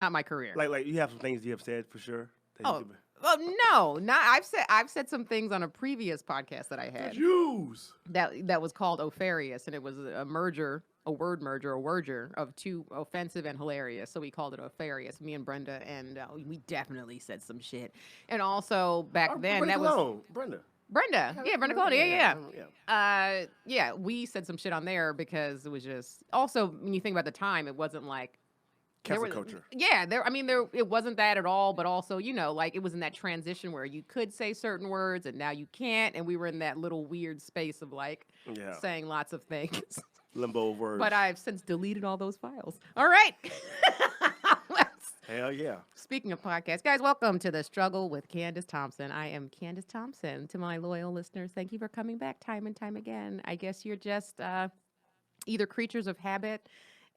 Not my career. Like you have some things you have said for sure. Oh, well, no, not. I've said some things on a previous podcast that I had. Jews. That was called Ofarious, and it was a merger, a word merger, a worger of two offensive and hilarious. So we called it Ofarious. Me and Brenda, and we definitely said some shit. And also back then, Brenda that was Brenda. Yeah, Brenda Cody. Yeah. We said some shit on there because it was just. Also, when you think about the time, it wasn't like. Cancel culture. Yeah, it wasn't that at all, but also, like it was in that transition where you could say certain words and now you can't, and we were in that little weird space of like saying lots of things. Limbo words. But I've since deleted all those files. All right. Hell yeah. Speaking of podcasts, guys, welcome to The Struggle with Candice Thompson. I am Candice Thompson. To my loyal listeners, thank you for coming back time and time again. I guess you're just either creatures of habit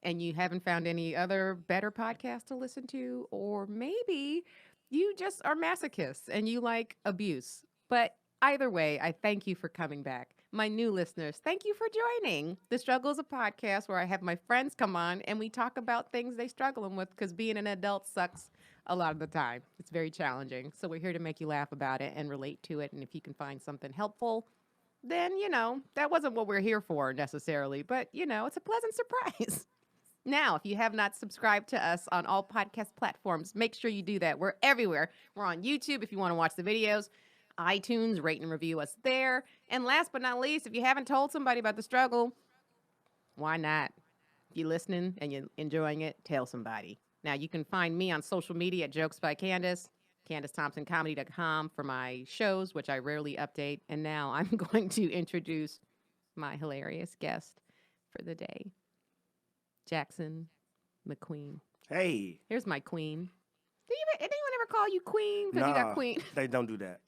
and you haven't found any other better podcast to listen to, or maybe you just are masochists and you like abuse. But either way, I thank you for coming back. My new listeners, thank you for joining. The Struggle is a podcast where I have my friends come on and we talk about things they struggling with, because being an adult sucks a lot of the time. It's very challenging. So we're here to make you laugh about it and relate to it. And if you can find something helpful, then, that wasn't what we're here for necessarily. But, it's a pleasant surprise. Now, if you have not subscribed to us on all podcast platforms, make sure you do that. We're everywhere. We're on YouTube if you want to watch the videos, iTunes, rate and review us there. And last but not least, if you haven't told somebody about The Struggle, why not? If you're listening and you're enjoying it, tell somebody. Now, you can find me on social media at Jokes by Candice, CandiceThompsonComedy.com for my shows, which I rarely update. And now I'm going to introduce my hilarious guest for the day. Jackson McQueen. Hey. Here's my queen. Did anyone ever call you queen? Because you got queen. They don't do that.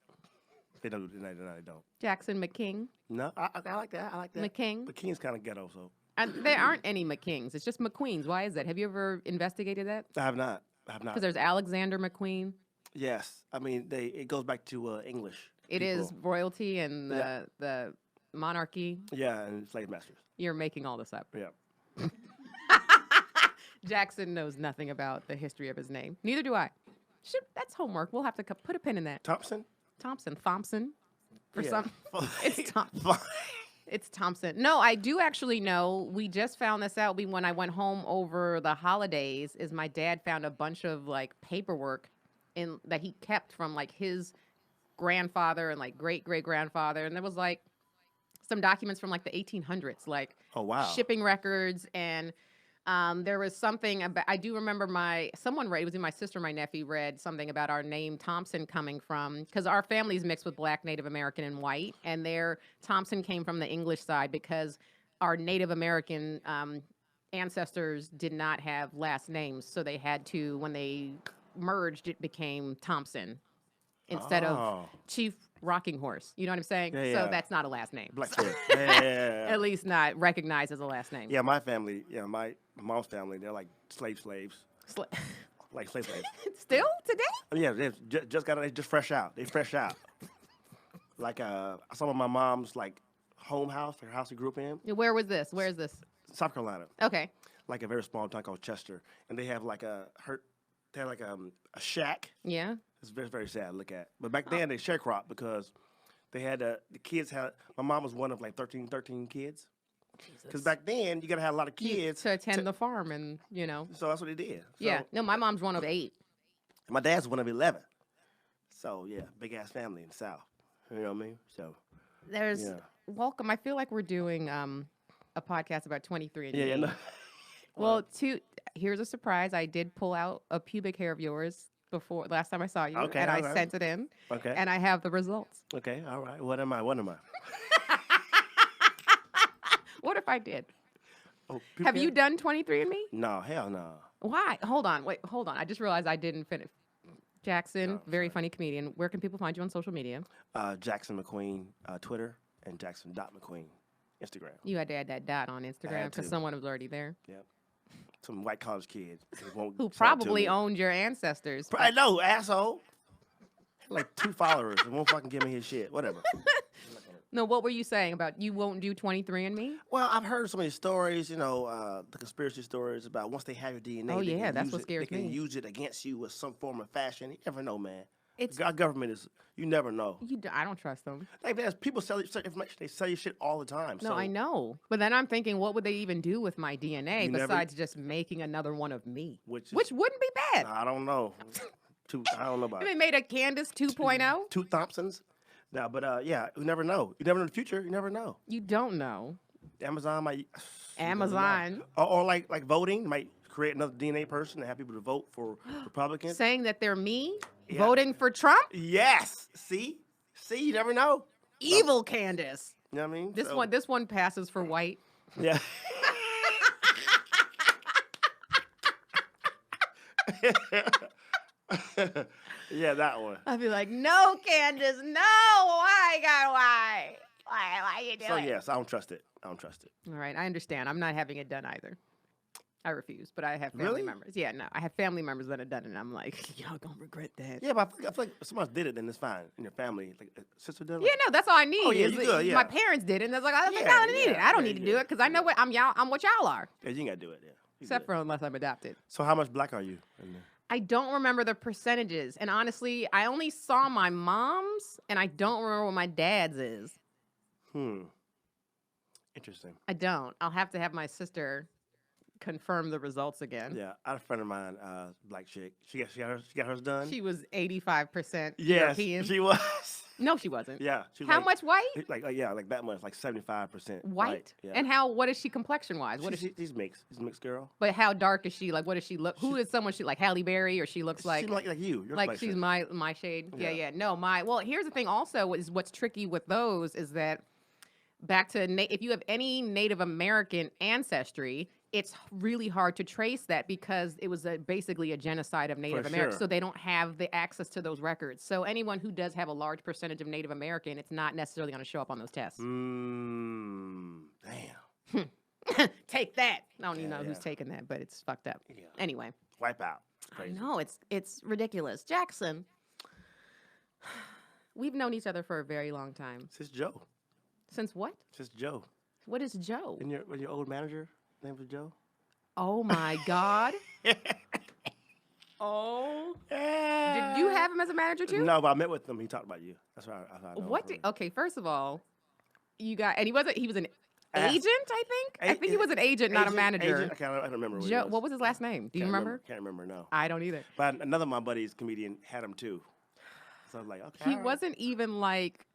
They don't do that. No, they don't. Jackson McKing. No, I like that. I like that. McKing. McKing's kind of ghetto, so. There aren't any McKings. It's just McQueens. Why is that? Have you ever investigated that? I have not. Because there's Alexander McQueen. Yes. I mean, it goes back to English. It is royalty and the monarchy. Yeah, and slave masters. You're making all this up. Yeah. Jackson knows nothing about the history of his name. Neither do I. That's homework. We'll have to put a pin in that. Thompson. For some, it's it's Thompson. No, I do actually know. We just found this out when I went home over the holidays. Is my dad found a bunch of like paperwork that he kept from like his grandfather and like great grandfather, and there was like some documents from like the 1800s, like shipping records and. There was something about, I do remember someone read, it was my sister, my nephew read something about our name Thompson coming from, because our family's mixed with Black, Native American, and white, and Thompson came from the English side because our Native American ancestors did not have last names, so they had to, when they merged, it became Thompson instead of Chief Rocking Horse. You know what I'm saying? Yeah. So that's not a last name. Black Swift. Yeah. At least not recognized as a last name. Yeah, my family, my mom's family, they're like slaves. Like slave slaves. Still today? Yeah, they just fresh out. They fresh out. Like some of my mom's like home house, her house she grew up in. Where was this? Where is this? South Carolina. Okay. Like a very small town called Chester, and they have like a shack. Yeah. It's very, very sad to look at. But back then, they sharecropped because they had the kids had. My mom was one of like 13 kids. Because back then, you got to have a lot of kids. To attend the farm and, So that's what they did. So, yeah. No, my mom's one of 8. My dad's one of 11. So, yeah, big-ass family in the South. You know what I mean? So there's welcome. I feel like we're doing a podcast about 23andMe. Yeah. No. Well, here's a surprise. I did pull out a pubic hair of yours before last time I saw you, and I sent it in. Okay. And I have the results. Okay, all right. What am I? What if I did? Oh, have you done 23andMe? No, hell no. Why? Hold on. I just realized I didn't finish. Jackson, very funny comedian. Where can people find you on social media? Jackson McQueen, Twitter, and Jackson.McQueen, Instagram. You had to add that dot on Instagram because someone was already there. Yep. Some white college kids who probably owned your ancestors. I know, asshole. Like 2 followers and won't fucking give me his shit. Whatever. No, what were you saying about you won't do 23andMe? Well, I've heard so many stories, the conspiracy stories about once they have your DNA, Oh, they yeah, can that's use what it. They scares can me. use it against you with some form of fashion. You never know, man. It's Our government is. You never know. I don't trust them. Like, there's people sell information. They sell you shit all the time. No, So I know. But then I'm thinking, what would they even do with my DNA You never- besides just making another one of me? Which Which wouldn't be bad. I don't know. I don't know about They it. made a Candice 2.0. Two Thompsons. No, but yeah, you never know. You never know the future. You never know. You don't know. Amazon might. you never know. Amazon Or like voting might create another DNA person and have people to vote for Republicans. saying that they're me Yeah. voting for Trump. Yes. See, you never know. Evil Candice. You know what I mean? This one passes for white. Yeah. Yeah, that one. I'd be like, no, Candace, no. Why, God, why? Why you doing So it? yes, I don't trust it. All right, I understand. I'm not having it done either. I refuse, but I have family Really? members. Yeah, no, I have family members that have done it, and I'm like, y'all gonna regret that. Yeah, but I feel like if someone did it, then it's fine in your family. Like a sister did it. Yeah, no, that's all I need. Oh, yeah, is you that good, yeah. My parents did it, and that's like, I was like, Yeah, I don't need it. I don't yeah, need to yeah, do it because I know what I'm what y'all are. Yeah, you ain't gotta do it. Yeah. You Except good. for unless I'm adopted. So how much black are you? In there? I don't remember the percentages, and honestly, I only saw my mom's, and I don't remember what my dad's is. Interesting. I don't. I'll have to have my sister confirm the results again. Yeah, I had a friend of mine, black chick. She got hers done. She was 85% Yes, European. she was. No, she wasn't. Yeah. She was How like, much white? like that much, like 75% White? Yeah. And what is she complexion wise? What is she? She's mixed. She's a mixed girl. But how dark is she? Like, what does she look? Who is someone she like? Halle Berry, or she looks like She's like you. Your like complexion. she's my shade? Yeah, Yeah. yeah. No, well, here's the thing. Also, is what's tricky with those is that back to if you have any Native American ancestry, it's really hard to trace that because it was basically a genocide of Native Americans. sure. So they don't have the access to those records. So anyone who does have a large percentage of Native American, it's not necessarily going to show up on those tests. Damn. Take that. I don't even Yeah, know who's yeah. taking that, but it's fucked up. Yeah. Anyway, Wipe out. I Crazy. know it's ridiculous. Jackson, we've known each other for a very long time. It's just Joe. Since what? It's just Joe. What is Joe? And your old manager name was Joe. Oh my God. Oh. Did you have him as a manager too? No, but I met with him. He talked about you. That's why I know. What? Okay, first of all, you got, and he was an Ask- agent, I think. I think he was an agent, not a manager. Agent? I don't remember. Joe, what was his last name? Do you remember? Can't remember. No. I don't either. But another of my buddies, comedian, had him too. So I was like, okay. He all right. wasn't even like,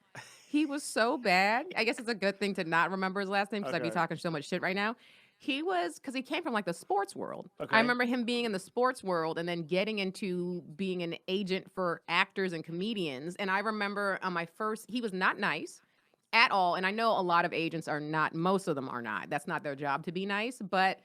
he was so bad. I guess it's a good thing to not remember his last name because I'd be Okay. talking so much shit right now. He was, because he came from like the sports world. Okay. I remember him being in the sports world and then getting into being an agent for actors and comedians. And I remember on my first, he was not nice at all. And I know a lot of agents are not, most of them are not. That's not their job to be nice. But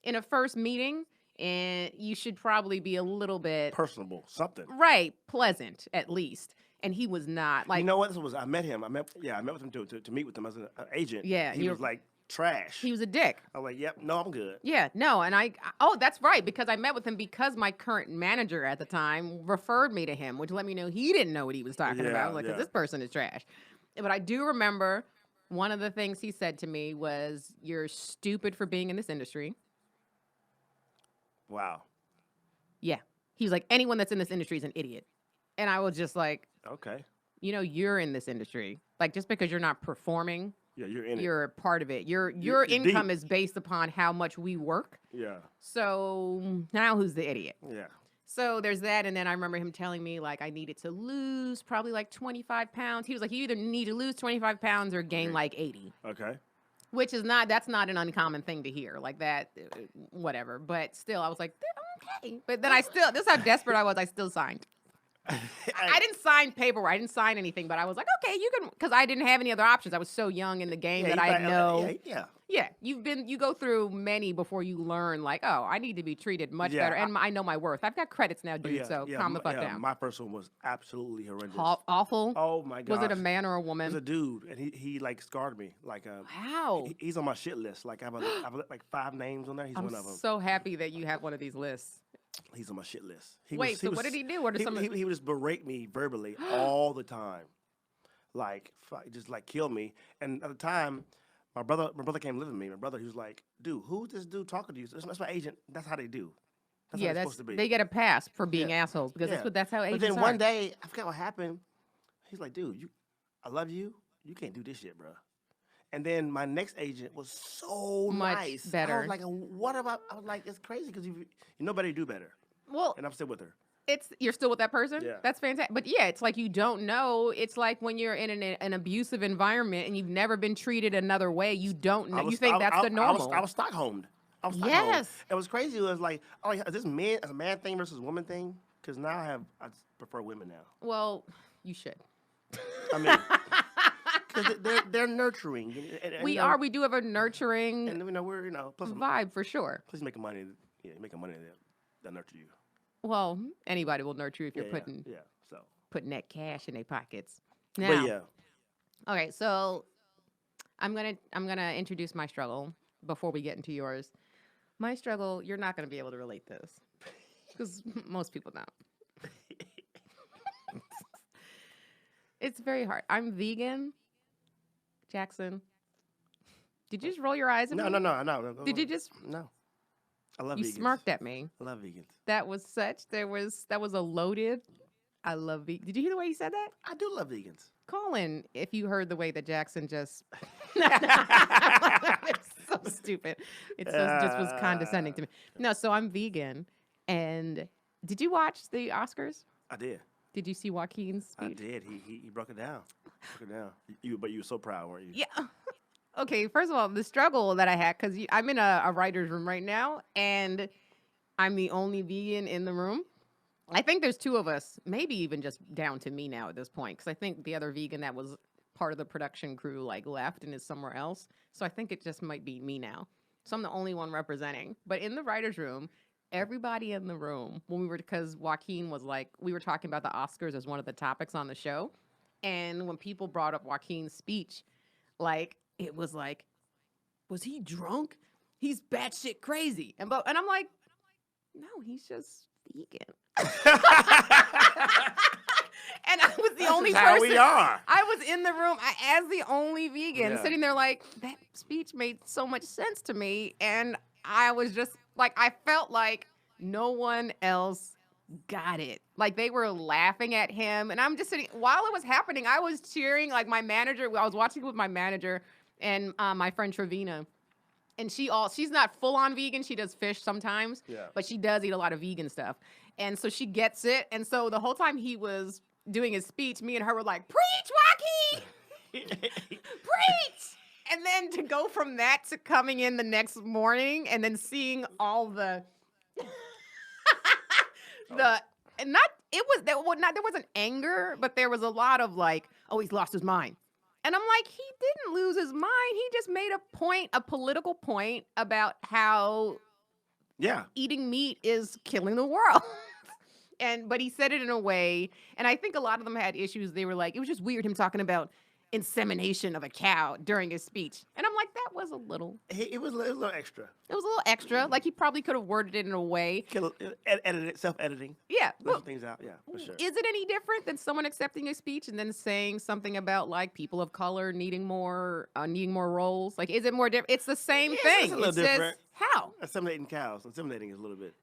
in a first meeting, and you should probably be a little bit Personable, something. right, pleasant at least. And he was not like, You know what? This was I met him. I met with him to meet with him as an agent. Yeah, He you was were- like trash. he was a dick. I was like, yep, no, I'm good. Yeah, no, and oh, that's right, because I met with him because my current manager at the time referred me to him, which let me know he didn't know what he was talking Yeah, about. I was like, 'cause yeah. this person is trash. But I do remember one of the things he said to me was, "You're stupid for being in this industry." Wow. Yeah, he was like, anyone that's in this industry is an idiot, and I was just like, Okay. you know, you're in this industry. Like, just because you're not performing, Yeah, you're in it. you're a part of it. Your You're income deep. is based upon how much we work. Yeah. So now who's the idiot? Yeah. So there's that, and then I remember him telling me like I needed to lose probably like 25 pounds. He was like, you either need to lose 25 pounds or gain like 80, Okay. which is that's not an uncommon thing to hear like that, whatever. But still, I was like, okay. But then this is how desperate I was. I still signed. I didn't sign paperwork. I didn't sign anything, but I was like, okay, you can, because I didn't have any other options. I was so young in the game that I know. Yeah. Yeah, you go through many before you learn, like, oh, I need to be treated much Yeah, better. And I know my worth. I've got credits now, dude, Yeah, so yeah, calm the fuck yeah, down. My first one was absolutely horrendous. Awful. Oh my god. Was it a man or a It was woman? a dude, and he like scarred me. Like Wow. he's on my shit list. Like I have like 5 names on there. He's I'm one of them. so happy that you have one of these lists. He's on my shit list. Wait, so what did he do? What are some of he would just berate me verbally all the time. like just like kill me. And at the time, my brother came live with me. My brother, he was like, dude, who's this dude talking to you? That's my agent. That's how they do. That's how Yeah, they're supposed to be. they get a pass for being Yeah. assholes because Yeah. that's how But agents then are. one day, I forgot what happened. He's like, dude, I love you. You can't do this shit, bro. And then my next agent was so Much nice. I better. was like, what about? I was like, it's crazy because you know better, you do better. Well, And I'm still with her. you're still with that person. Yeah. That's fantastic. But yeah, it's like you don't know. It's like when you're in an abusive environment and you've never been treated another way. You don't know. You think that's the normal. I was Stockholmed. I was Stockholmed. Yes. It was crazy. It was like, oh, is this a man thing versus woman thing? Because now I prefer women now. Well, you should. I mean, because they're nurturing. And, We you know, are. We do have a nurturing and we're plus vibe for sure. plus making money. Yeah, making money that nurture you. Well, anybody will nurture you if you're Yeah, putting yeah. So, putting that cash in their pockets. but Now, yeah, okay, so I'm gonna introduce my struggle before we get into yours. My struggle, you're not gonna be able to relate this because most people don't. It's very hard. I'm vegan, Jackson. Did you just roll your eyes at me? No. Did you just? No. I love You vegans. smirked at me. I love vegans. That was a loaded. I love vegan. Did you hear the way he said that? I do love vegans. Call in if you heard the way that Jackson just. It's so stupid. It just was condescending to me. No, so I'm vegan, and did you watch the Oscars? I did. Did you see Joaquin's speech? I did. He broke it down. But you were so proud, weren't you? Yeah. Okay, first of all, the struggle that I had, because I'm in a writer's room right now, and I'm the only vegan in the room. I think there's two of us, maybe even just down to me now at this point, because I think the other vegan that was part of the production crew left and is somewhere else. So I think it just might be me now. So I'm the only one representing. But in the writer's room, everybody in the room, because Joaquin was we were talking about the Oscars as one of the topics on the show. And when people brought up Joaquin's speech, it was was he drunk? He's batshit crazy. And I'm like, no, he's just vegan. And I was the only person. How we are. I was in the room as the only vegan, Yeah. sitting there that speech made so much sense to me. And I was just I felt like no one else got it. They were laughing at him. And I'm just sitting, while it was happening, I was cheering. My manager, I was watching with my manager and my friend Trevina. And she's not full on vegan. She does fish sometimes, Yeah. but she does eat a lot of vegan stuff. And so she gets it. And so the whole time he was doing his speech, me and her were like, preach, Joaquin! Preach! And then to go from that to coming in the next morning and then seeing all there wasn't anger, but there was a lot of oh, he's lost his mind. And I'm like, he didn't lose his mind. He just made a political point about how eating meat is killing the world. But he said it in a way, and I think a lot of them had issues. They were it was just weird him talking about insemination of a cow during his speech. And I'm like, that was a little. It was a little extra. It was a little extra. He probably could have worded it in a way. Edited, self-editing. Yeah. Well, things out. Yeah, for sure. Is it any different than someone accepting a speech and then saying something about people of color needing more roles? Is it more different? It's the same thing. It's a little different. How? Inseminating cows. Inseminating is a little bit.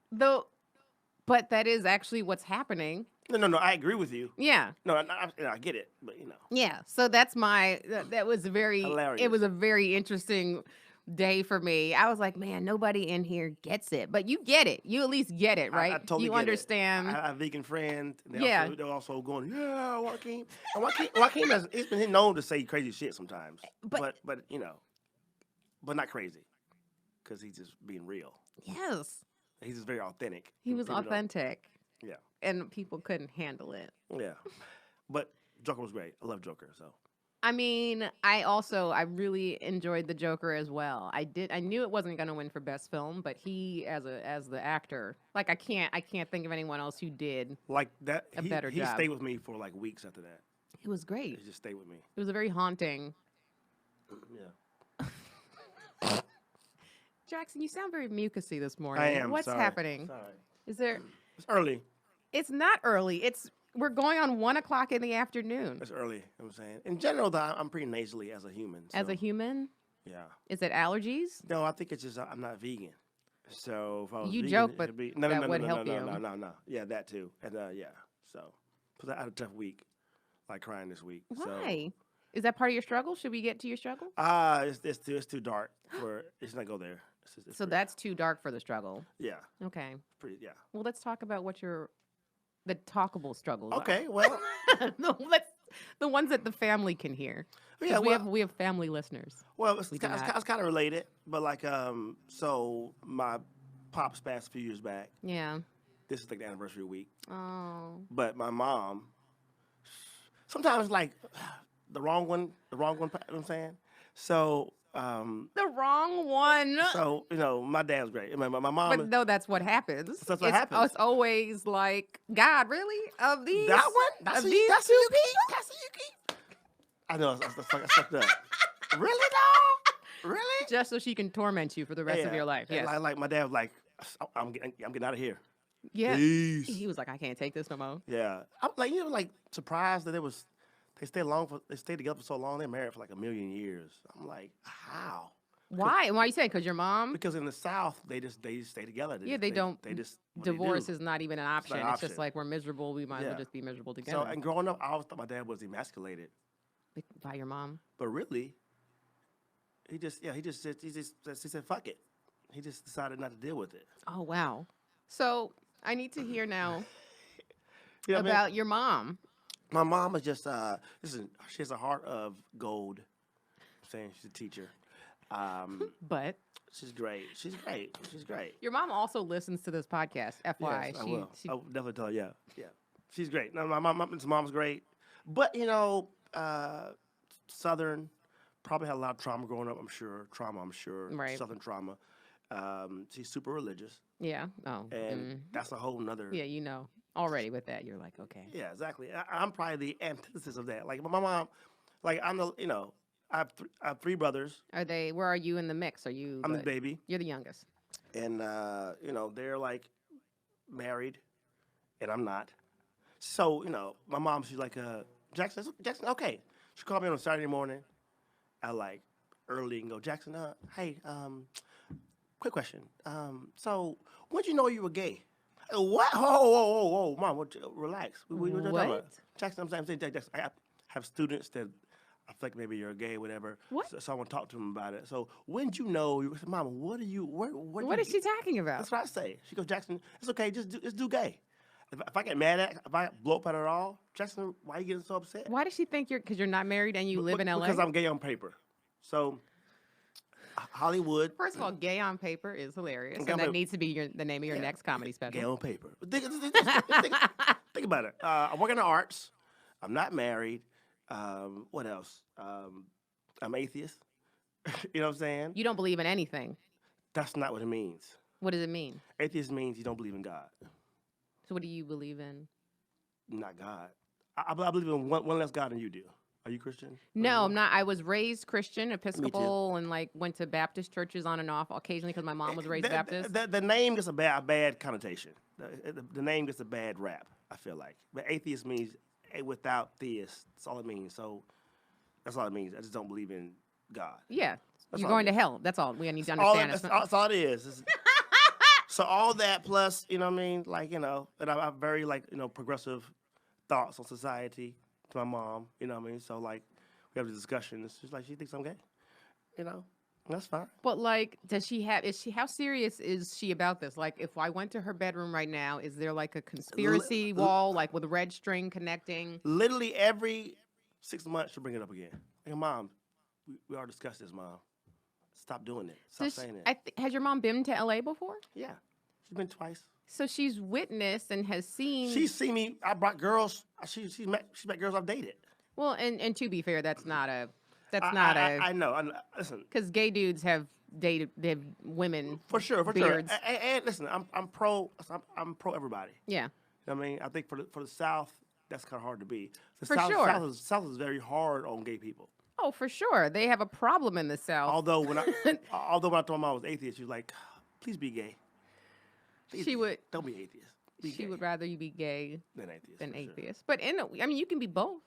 But that is actually what's happening. No. I agree with you. Yeah. No, I get it, but Yeah. So that's that was very. Hilarious. It was a very interesting day for me. I was like, man, nobody in here gets it, but you get it. You at least get it, right? I totally you get understand. it. I have vegan friends. Yeah. They're also going, yeah, Joaquin. And Joaquin he's been known to say crazy shit sometimes, but but not crazy, because he's just being real. Yes. He's just very authentic. He was People don't- authentic. Yeah. And people couldn't handle it. Yeah. But Joker was great. I love Joker. So. I mean, I really enjoyed the Joker as well. I knew it wasn't going to win for best film, but he as the actor, I can't think of anyone else who did That. a better he job. stayed with me for weeks after that. It was great. He just stayed with me. It was a very haunting. Yeah. Jackson, you sound very mucusy this morning. I am. What's sorry. happening? Sorry. Is there? It's early. It's not early. It's We're going on 1 o'clock in the afternoon. It's early. You know what I'm saying. In general, though, I'm pretty nasally as a human. As a so, human, yeah. is it allergies? No, I think it's just I'm not vegan. So if I was You vegan, joke, it'd but be, that would help you. no. Yeah, that too. And yeah. So, because I had a tough week, like crying this week. Why? Is that part of your struggle? Should we get to your struggle? It's too dark for. It's not go there. It's So pretty- that's too dark for the struggle. yeah, Okay. pretty yeah. Well, let's talk about what the talkable struggles are. Okay, well, the ones that the family can hear. 'Cause yeah, we have family listeners. well, it's We do not. kind of related, but like so my pops passed a few years back. Yeah. This is like the anniversary week, Oh. but my mom sometimes like the wrong one. You know what I'm saying? So The wrong one. so my dad's great. My mom. But no, that's what happens. That's what happens. It's always like, God, really? Of these? That one? That's of who these that's who you keep? That's who you keep? I know, I fucked up. Really, dog? Really? Just so she can torment you for the rest of Yeah. your life. And Yes. like my dad was like, I'm getting out of here. Yeah. Peace. He was like, I can't take this no more. Yeah. I'm like, like surprised that they stayed together for so long. They're married for like 1,000,000 years. I'm like, how? Why? And why are you saying? Because your mom? Because in the South, they stay together. They don't- They just what they Divorce do. is not even an option. an It's just option. like we're miserable. We might as well Yeah. just be miserable So together. and growing up, I always thought my dad was emasculated, By your mom. but really, he said fuck it. He just decided not to deal with it. Oh, wow. So I need to hear now You know what I mean? about your mom. My mom is just listen. She has a heart of gold. I'm saying she's a teacher. But She's great. She's great. your mom also listens to this podcast, FYI. Yes, I will. I will definitely tell her. Yeah. She's great. No, my mom's great. But Southern probably had a lot of trauma growing up. I'm sure Right. Southern trauma. She's super religious, Yeah. Oh. and that's a whole nother. Yeah, already with that, you're like, okay. Yeah, exactly. I'm probably the antithesis of that. Like my mom, like I'm the I have three brothers. Where are you in the mix? Are you I'm the baby, You're the youngest. and they're like married, and I'm not. So my mom, she's like, Jackson, okay. She called me on a Saturday morning, at like early, and go, Jackson, hey, quick question. So when'd you know you were gay? What? Whoa, mom, relax. What you talking about? What? Jackson, I'm saying, Jackson, I have students that I feel like maybe you're gay, whatever. What? So I want to talk to them about it. So when'd you know? You said, Mama, what are you? What is she talking about? That's what I say. She goes, Jackson, it's okay. Just do gay. If I get mad at, if I blow up at her at all, Jackson, why are you getting so upset? Why does she think because you're not married and you live in LA? Because I'm gay on paper. So Hollywood, First of all, gay on paper is hilarious, Okay, and that but- needs to be the name of your Yeah. next comedy special. gay on paper. Think about it. I work in the arts. I'm not married. What else? I'm atheist. You know what I'm saying? You don't believe in anything. That's not what it means. What does it mean? Atheist means you don't believe in God, So what do you believe in? not God. I believe in one less God than you do. Are you Christian? No, I'm not. I was raised Christian, Episcopal, and went to Baptist churches on and off occasionally because my mom was raised Baptist. The name gets a bad connotation. The name gets a bad rap, I feel like. But atheist means without theist. That's all it means. So that's all it means. I just don't believe in God. Yeah, That's you're all going it to hell. That's all we need to All, understand. that's all it is. So all that plus, you know what I mean? Like, and I have very progressive thoughts on society to my mom, you know what I mean? So like we have a discussion. It's just like she thinks I'm gay. That's fine. But how serious is she about this? Like, if I went to her bedroom right now, is there like a conspiracy wall, like with red string connecting? Literally every 6 months she'll bring it up again. Like, Mom, we already discussed this, Mom. Stop doing it. Stop saying it. Has your mom been to LA before? Yeah. She's been twice. So she's witnessed and has seen. She's seen me. I brought girls. She's met girls I've dated. Well, and to be fair, that's not a. I know. Listen. Because gay dudes have dated women. For sure. beards. And listen, I'm pro everybody. Yeah. You know what I mean? I think for the South, that's kind of hard to be. The For South, sure. South is very hard on gay people. Oh, for sure. They have a problem in the South. Although when I told my mom I was atheist, she was like, "Please be gay." Please She would. don't be atheist. be She gay would rather you be gay than atheist. than for sure. atheist. But I mean, you can be both.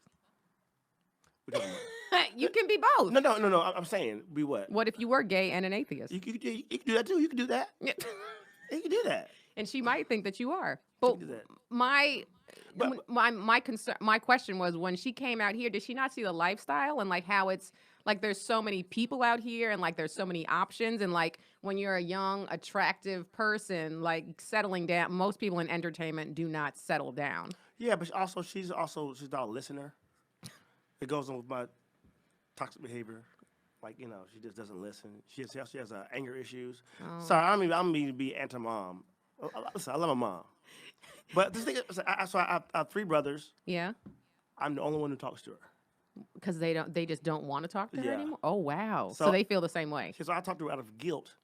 We're talking about- You can be both. No. I'm saying be what? What if you were gay and an atheist? You can do that too. You can do that. Yeah. You can do that. And she might think that you are. You But can do that. my concern, my question was, when she came out here, did she not see the lifestyle and like how it's like there's so many people out here and like there's so many options, and like when you're a young attractive person, like settling down, most people in entertainment do not settle down. Yeah, but she's not a listener. It goes on with my toxic behavior. Like, she just doesn't listen. She has anger issues. Oh. Sorry, I don't mean to be anti-mom. Listen, I love my mom. But this thing, I have 3 brothers. Yeah, I'm the only one who talks to her. because they just don't want to talk to her Yeah. anymore. Oh wow, so So- they feel the same way. So I talk to her out of guilt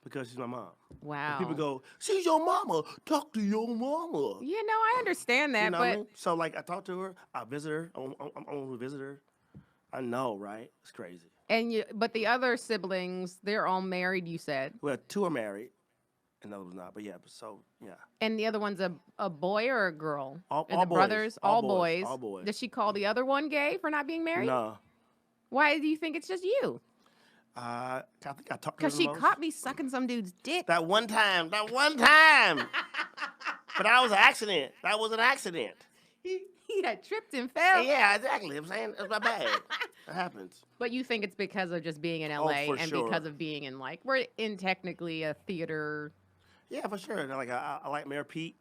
because she's my mom. Wow. People go, she's your mama. Talk to your mama. Yeah, no, I understand that, You know but what I mean? So, like, I talk to her. I visit her. I'm on a visit her. I know, right? It's crazy. but the other siblings, they're all married, you said. Well, 2 are married, and the other one's not. But yeah, yeah. And the other one's a boy or a girl? All Are the boys. brothers? All All boys. boys. All boys. Does she call the other one gay for not being married? No. Why do you think it's just you? I think I talked to her Because the she most. caught me sucking some dude's dick. That one time. But that was an accident. That was an accident. He had tripped and fell. Yeah, exactly. I'm saying it's my bad. It happens. But you think it's because of just being in Oh, LA for and sure. because of being in we're in technically a theater. Yeah, for sure. And like I like Mayor Pete.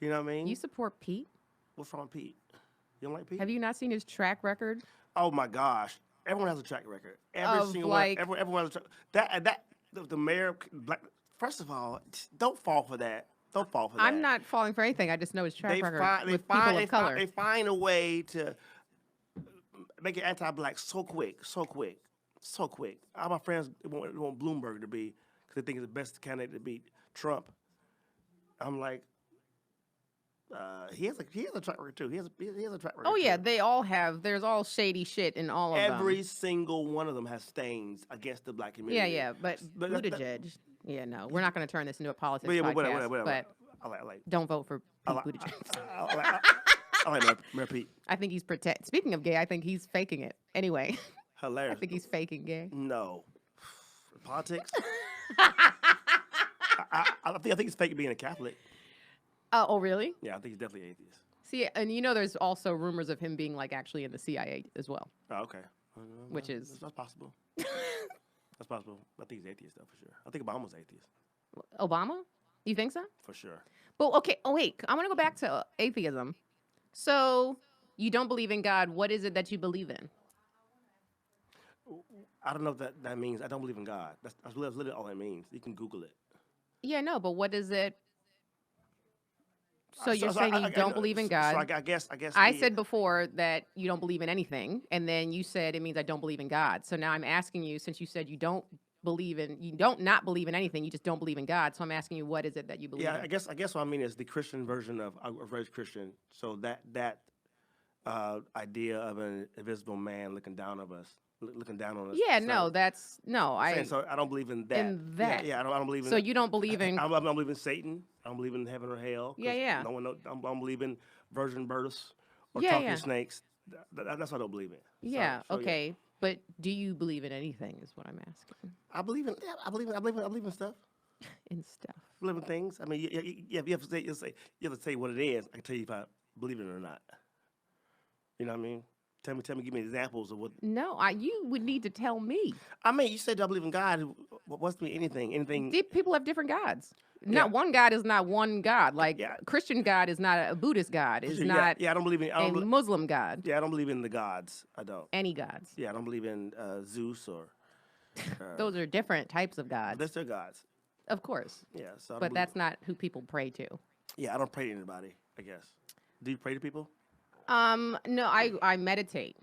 You know what I mean? You support Pete? What's wrong with Pete? You don't like Pete? Have you not seen his track record? Oh my gosh! Everyone has a track record. Every Of, single like- one. Everyone has a track. The mayor. Black. First of all, don't fall for that. Don't fall for that. I'm not falling for anything. I just know his track They record find, with people of color. They find a way to make it anti-black so quick. All my friends want Bloomberg to be because they think he's the best candidate to beat Trump. I'm like, he has a track record too. He has a track record. Oh yeah, too. they all have. There's all shady shit in all of Every them. single one of them has stains against the black community. Yeah, but But that- Buttigieg. Yeah, no, we're not going to turn this into a politics But yeah, podcast. whatever. But I like don't vote for I Pete like Buttigieg. I like Mayor Pete. I think he's Speaking of gay, I think he's faking it. Anyway, I Hilarious. think he's faking gay. No. Politics? I think he's fake being a Catholic. Oh, really? Yeah, I think he's definitely atheist. See, and there's also rumors of him being actually in the CIA as well. Oh, okay. Which is- that's possible. That's possible. I think he's atheist though, for sure. I think Obama's atheist, Obama? You think so? for sure. But okay. Oh wait, I want to go back to atheism. So you don't believe in God. What is it that you believe in? I don't know if that means I don't believe in God. That's literally all that means. You can Google it. Yeah, no, but what is it? So you're saying you don't believe in God. So I guess. I said before that you don't believe in anything, and then you said it means I don't believe in God. So now I'm asking you, since you said you don't not believe in anything, you just don't believe in God. So I'm asking you, what is it that you believe Yeah, in? I guess what I mean is the Christian version of I was raised Christian. So that idea of an invisible man looking down on us. Yeah, So- no, that's no. So I don't believe in that. In that. Yeah, I don't believe in. So you don't believe in? I don't believe in Satan. I don't believe in heaven or hell. 'cause Yeah. No one knows. I don't believe in virgin births or Yeah, talking yeah. snakes. That's what I don't believe in. Yeah, So, okay. But do you believe in anything? Is what I'm asking. I believe in. Yeah, I believe in stuff. In stuff. I believe in things. I mean, you have to say what it is. I can tell you if I believe it or not. You know what I mean? Tell me, give me examples of what. No, you would need to tell me. I mean, you said I believe in God. What's to me anything? People have different gods. Yeah. Not one God is not one God. Like Yeah. Christian God is not a Buddhist God. Is Yeah, not yeah, I don't believe in. a Muslim God. Yeah, I don't believe in the gods. I don't. Any gods. Yeah, I don't believe in Zeus or. Those are different types of gods. They're still gods. Of course. Yeah, so. I don't But believe- that's not who people pray to. Yeah, I don't pray to anybody. I guess. Do you pray to people? No, I meditate,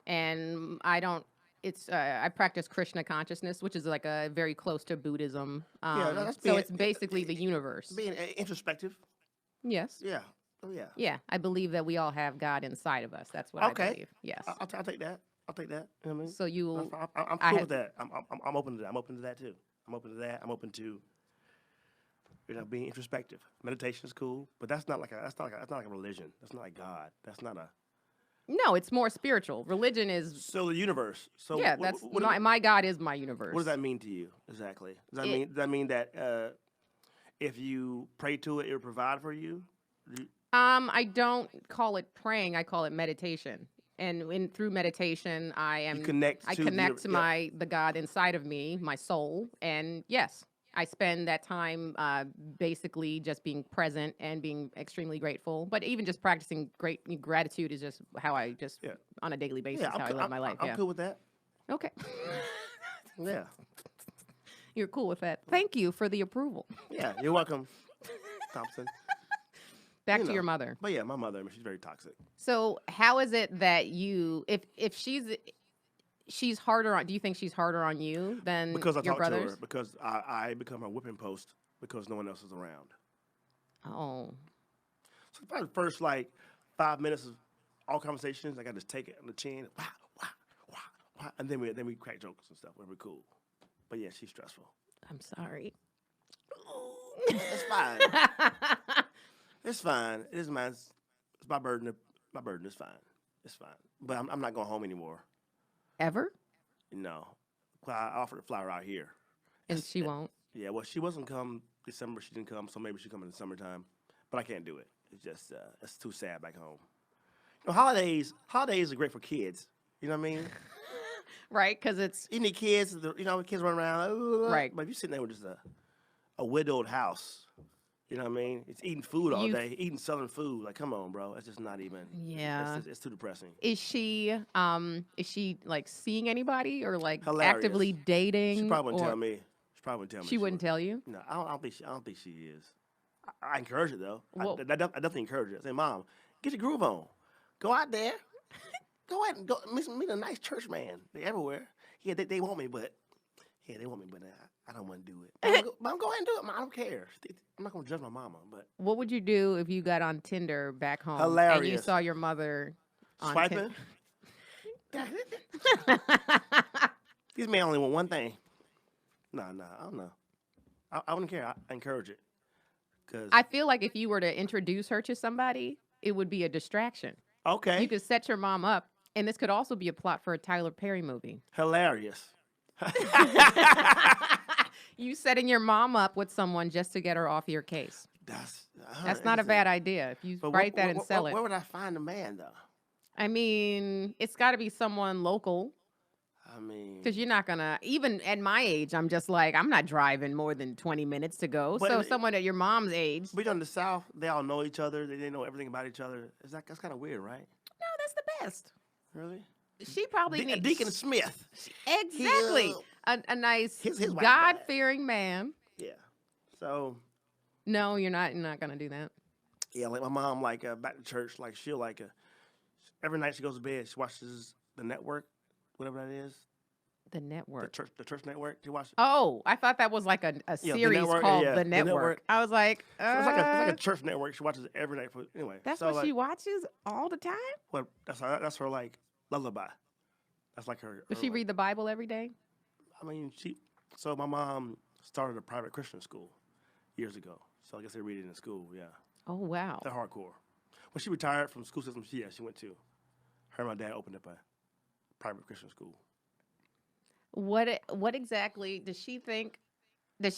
and I don't. It's I practice Krishna consciousness, which is like a very close to Buddhism. that's So being- it's basically the universe. Being introspective. Yes. Yeah. Oh yeah. Yeah, I believe that we all have God inside of us. That's what Okay. I believe. Yes. I'll take that. I'll take that. You know what I mean? So you, I'm I cool had- with that. I'm open to that. I'm open to that too. I'm open to that. I'm open to being introspective. Meditation is cool, but that's not like a religion. That's not like God. That's not a No, it's more spiritual. Religion is, so the universe. So yeah, that's my God is my universe. what does that mean to you exactly? Does that mean that if you pray to it, it will provide for you? I don't call it praying. I call it meditation. And through meditation, I connect to the God inside of me, my soul. And yes, I spend that time basically just being present and being extremely grateful. But even just practicing gratitude is just how I just on a daily basis how I live my life. I'm cool with that. Okay. Yeah. You're cool with that. Thank you for the approval. Yeah, you're welcome, Thompson. Back to your mother. But yeah, my mother, she's very toxic. So how is it that you, if she's harder on, do you think she's harder on you than because I your talk brothers? to her, because I become her whipping post because no one else is around. Oh. So probably the first like 5 minutes of all conversations, I got to just take it on the chin, wah, wah, wah, wah, and then we crack jokes and stuff. We're cool. But yeah, she's stressful. I'm sorry. It's fine. It's fine. It is mine. It's my burden. My burden is fine. It's fine. But I'm not going home anymore. Ever? No. Well, I offered to fly her out here. And she won't? Yeah, well, she wasn't come December. She didn't come, so maybe she'll come in the summertime. But I can't do it. It's just, it's too sad back home. You know, holidays are great for kids. You know what I mean? Right, because it's... You need kids, kids run around. Right. But if you're sitting there with just a widowed house, you know what I mean? It's eating food all day, eating Southern food. Like, come on, bro. It's just not even... Yeah. It's too depressing. Is she like seeing anybody or like Hilarious. Actively dating? She probably wouldn't tell me. She wouldn't tell you? No, I don't think she is. I encourage it though. Well, I definitely encourage it. I say, Mom, get your groove on. Go out there. Go ahead and go meet a nice church man. They're everywhere. Yeah, they want me, but I don't want to do it. Mom, go ahead and do it. Mom, I don't care. I'm not gonna judge my mama. But what would you do if you got on Tinder back home Hilarious. and you saw your mother on swiping? These men only want one thing. No, I don't know. I wouldn't care. I encourage it. Cause I feel like if you were to introduce her to somebody, it would be a distraction. okay, You could set your mom up, and this could also be a plot for a Tyler Perry movie. hilarious. You setting your mom up with someone just to get her off your case. That's not a bad idea. If you write that and sell it. Where would I find a man though? I mean, it's got to be someone local. I mean, Because you're not going to, even at my age, I'm just like, I'm not driving more than 20 minutes to go. But So someone at your mom's age. we in the South, they all know each other. They know everything about each other. That's kind of weird, right? No, that's the best. Really? She probably needs. Deacon Smith. Exactly. A nice, His wife God-fearing man. Yeah. So. No, you're not going to do that. Yeah, like my mom, like back to church, like she'll like every night she goes to bed, she watches the network, whatever that is. The network. The church network. Do you watch it? Oh, I thought that was like a series network, called yeah, The Network. I was like, So it's like a church network. She watches it every night. Anyway, that's so what she watches all the time? Well, that's her like lullaby. That's like her. Does she read the Bible every day? I mean, So my mom started a private Christian school years ago. So I guess they read it in school. Yeah. Oh, wow. They're hardcore. When she retired from school system, she went to. Her and my dad opened up a private Christian school. What exactly does she think?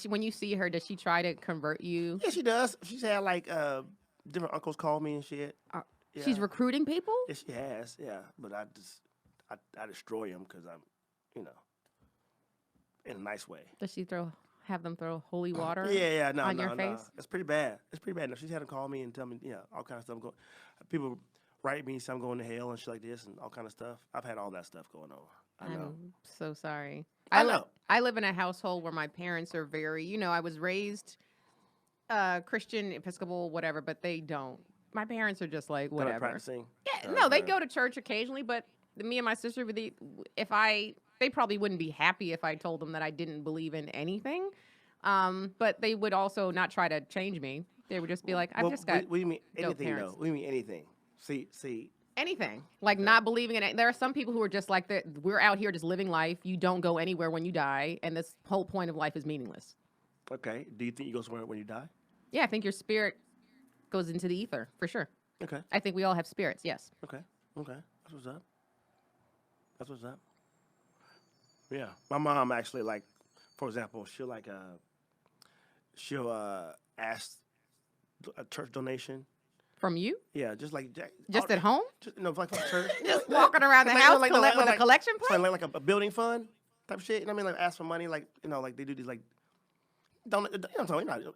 When you see her, does she try to convert you? Yeah, she does. She's had like different uncles call me and shit. Yeah. She's recruiting people? Yeah, she has. Yeah, but I destroy them because I'm, in a nice way. Does she have them throw holy water? No, on your face? It's pretty bad. No, she's had them call me and tell me, all kind of stuff going. People write me, say I'm going to hell and shit like this and all kind of stuff. I've had all that stuff going on. I know. I'm so sorry. I know. I live in a household where my parents are very, I was raised Christian, Episcopal, whatever, but they don't. My parents are just like, whatever. Practicing? Yeah, no, they go to church occasionally, but me and my sister, they probably wouldn't be happy if I told them that I didn't believe in anything. But they would also not try to change me. They would just be like, I've just got What do you mean anything, parents. though? What do you mean anything? See. Anything. Like not believing in it. There are some people who are just like, we're out here just living life. You don't go anywhere when you die. And this whole point of life is meaningless. Okay. Do you think you go somewhere when you die? Yeah, I think your spirit goes into the ether for sure. Okay. I think we all have spirits. Yes. Okay. Okay. That's what's up. That's what's up. Yeah. My mom actually like, for example, she'll ask a church donation. From you? Yeah, just like Just at home? just, like from church. Just walking around the Like, house like, with a like- collection So plate? like a building fund type shit. You know what I mean? Like ask for money. Like like they do these like don't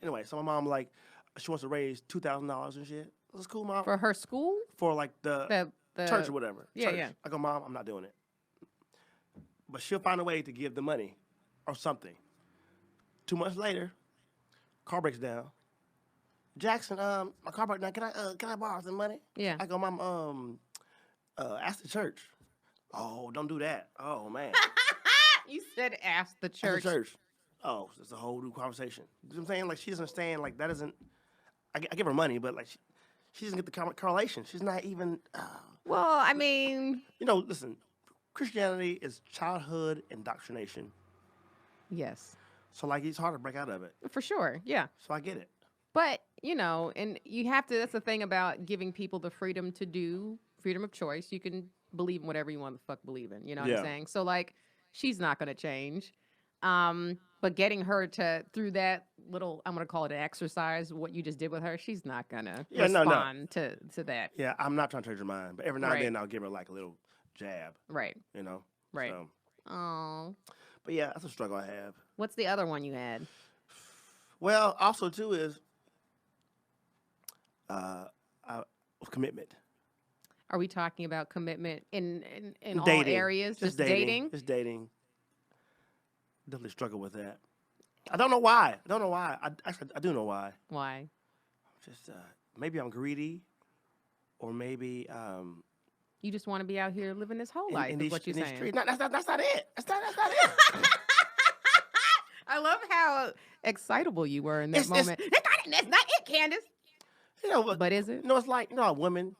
anyway. So my mom like she wants to raise $2,000 and shit. That's cool, mom. For her school? For like the The church or whatever. Yeah, Church. yeah. I go, Mom, I'm not doing it. But she'll find a way to give the money or something. 2 months later, car breaks down. Jackson, my car broke down. Can I borrow some money? Yeah. I go, Mom, ask the church. Oh, don't do that. Oh man. You said ask the Ask church. the church. Oh, it's a whole new conversation. You know what I'm saying? Like she doesn't understand. Like that isn't. I give her money, but like she doesn't get the correlation. She's not even. Well, I mean, Listen. Christianity is childhood indoctrination. yes, So like it's hard to break out of it. for sure. Yeah. So I get it. But, and you have to, that's the thing about giving people the freedom of choice. You can believe in whatever you want to fuck believe in. You know what Yeah. I'm saying? So, like, she's not going to change. But getting her through that little, I'm going to call it an exercise, what you just did with her, she's not going to respond to that. Yeah, I'm not trying to change her mind, but every now Right. and then I'll give her like a little jab. Right. Right. So, Oh. but yeah, that's a struggle I have. What's the other one you had? Well, also too is commitment. Are we talking about commitment in all Dating. areas? Just dating? Just dating. Definitely struggle with that. I don't know why. I do know why. Why? Just maybe I'm greedy, or maybe You just want to be out here living this whole life, in is these, what you're in these saying. streets. No, that's not it. That's not it. I love how excitable you were in that It's- moment. That's not it, Candace. But is it? It's like a woman.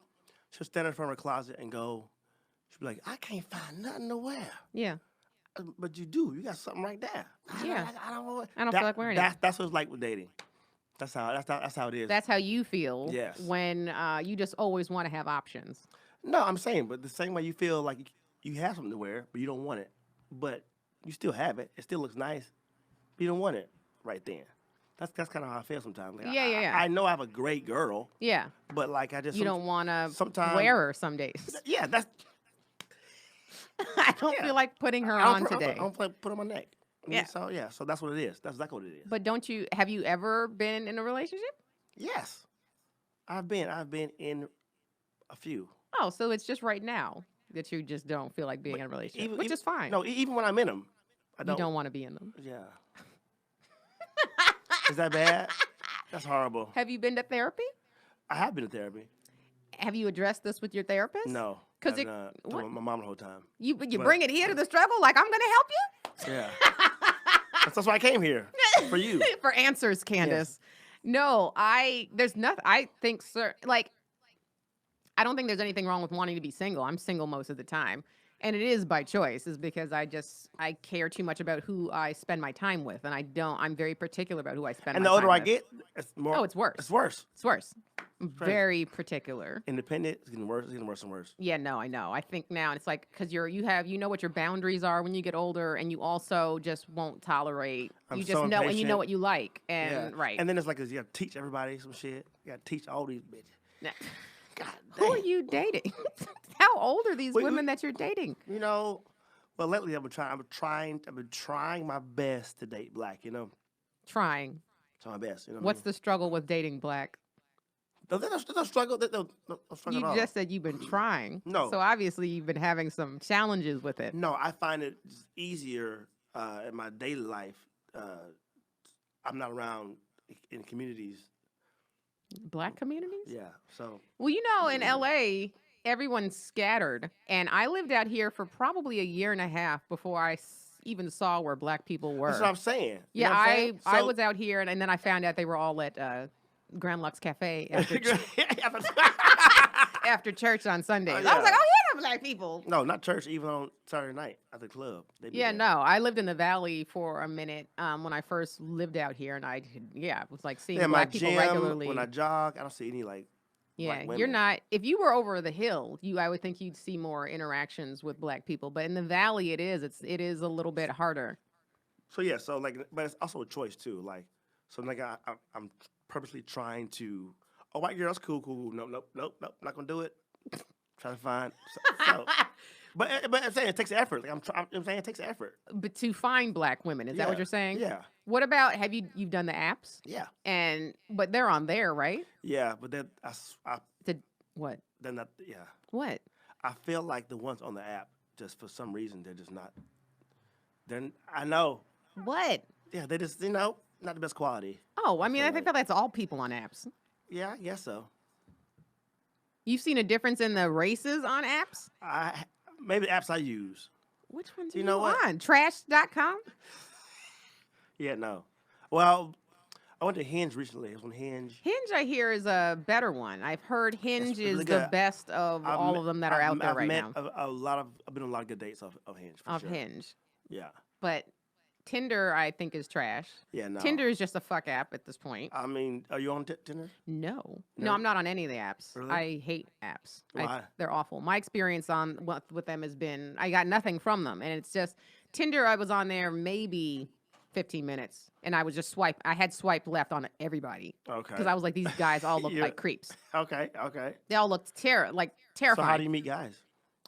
She'll stand in front of her closet and go. She'll be like, I can't find nothing to wear. Yeah. But you do. You got something right there. Yeah. I don't feel like wearing it. That's what it's like with dating. That's how it is. That's how you feel Yes. when you just always want to have options. No, I'm saying, but the same way you feel like you have something to wear, but you don't want it. But you still have it. It still looks nice. But you don't want it right then. That's kind of how I feel sometimes. Like, Yeah. I know I have a great girl, Yeah. but like I just You don't want to sometimes wear her some days. Yeah, that's I don't Yeah. feel like putting her I don't on put, today. I don't put it on my neck. Yeah. So that's what it is. That's exactly what it is. But have you ever been in a relationship? Yes, I've been in a few. Oh, so it's just right now that you just don't feel like being in a relationship, which is fine. No, even when I'm in them, I you don't. don't want to be in them. Yeah. Is that bad? That's horrible. Have you been to therapy? I have been to therapy. Have you addressed this with your therapist? No. 'Cause I've it- told what? my mom the whole time. You But- bring it here to the struggle like I'm going to help you? Yeah. That's why I came here for you. For answers, Candace. No, there's nothing. I think, I don't think there's anything wrong with wanting to be single. I'm single most of the time. And it is by choice, is because I care too much about who I spend my time with. And I'm very particular about who I spend And my the older time I with. get, it's more. Oh, it's worse. It's worse. It's worse. I'm crazy. very particular. Independent. It's getting worse. It's getting worse and worse. Yeah, no, I know. I think now it's like, because you know what your boundaries are when you get older, and you also just won't tolerate. I'm You just so know, and you know impatient. what you like, Yeah. and right. And then it's like you got to teach everybody some shit. You got to teach all these bitches. Nah. God Who are damn. you dating? How old are these We- women that you're dating? Well, lately I've been trying my best to date black. Trying. Try my best. What's the struggle with dating black? There's no struggle. There's no struggle You at all. just said you've been trying. No. So obviously you've been having some challenges with it. No, I find it just easier in my daily life. I'm not around in communities. Black communities? Yeah, so Well, in LA, everyone's scattered. And I lived out here for probably a year and a half before I even saw where black people were. that's what I'm saying. You Yeah, know what I'm saying? I So- was out here, and then I found out they were all at Grand Lux Cafe after, after church on Sundays. I yeah. was like, oh, yeah, of black people. No, not church. Even on Saturday night at the club. They be Yeah, there. no. I lived in the valley for a minute when I first lived out here, and it was like seeing Yeah, my black people gym, regularly. when I jog, I don't see any like Yeah, black you're women. not. If you were over the hill, I would think you'd see more interactions with black people. But in the valley, it is a little bit harder. So yeah, so like, but it's also a choice too. Like, so like I'm purposely trying to. Oh, white girls, cool. Nope, not gonna do it. Trying to find. So, but I'm saying it takes effort. Like I'm saying it takes effort. But to find black women, is that what Yeah, you're saying? Yeah, What about you've done the apps? yeah, But they're on there, right? yeah. But then What? then that yeah. What? I feel like the ones on the app, just for some reason, they're just not. Then I know. What? Yeah, they just not the best quality. Oh, I mean, feel I think like- that's all people on apps. Yeah, I guess so. You've seen a difference in the races on apps? Maybe the apps I use. Which ones are You you know what? on? Trash.com? Yeah, no. Well, I went to Hinge recently. It was on Hinge. Hinge, I hear, is a better one. I've heard Hinge really is the good. best of all of them that are out there right now. I've been on a lot of good dates off Hinge. For Of sure. Hinge. Yeah. But Tinder, I think, is trash. Yeah, no. Tinder is just a fuck app at this point. I mean, are you on Tinder? No, No? I'm not on any of the apps. Really? I hate apps. Why? They're awful. My experience with them has been I got nothing from them, and it's just Tinder. I was on there maybe 15 minutes, and I was just I had swiped left on everybody Okay. because I was like, these guys all look Yeah. like creeps. Okay. They all looked terrifying. So how do you meet guys?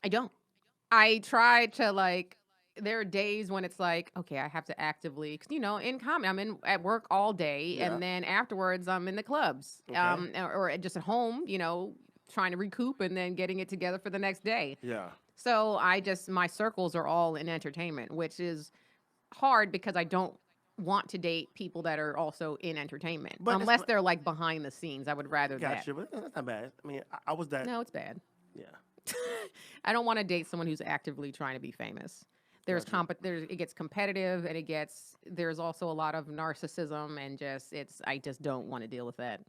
I don't. I tried to there are days when it's like, okay, I have to actively, because I'm at work all day, Yeah. and then afterwards I'm in the clubs, Okay. or just at home, trying to recoup and then getting it together for the next day. Yeah. So my circles are all in entertainment, which is hard because I don't want to date people that are also in entertainment, But unless they're like behind the scenes. I would rather that. Gotcha. But that's not bad. I mean, I was that. No, it's bad. Yeah. I don't want to date someone who's actively trying to be famous. Gotcha. It gets competitive, and there's also a lot of narcissism, and I just don't want to deal with that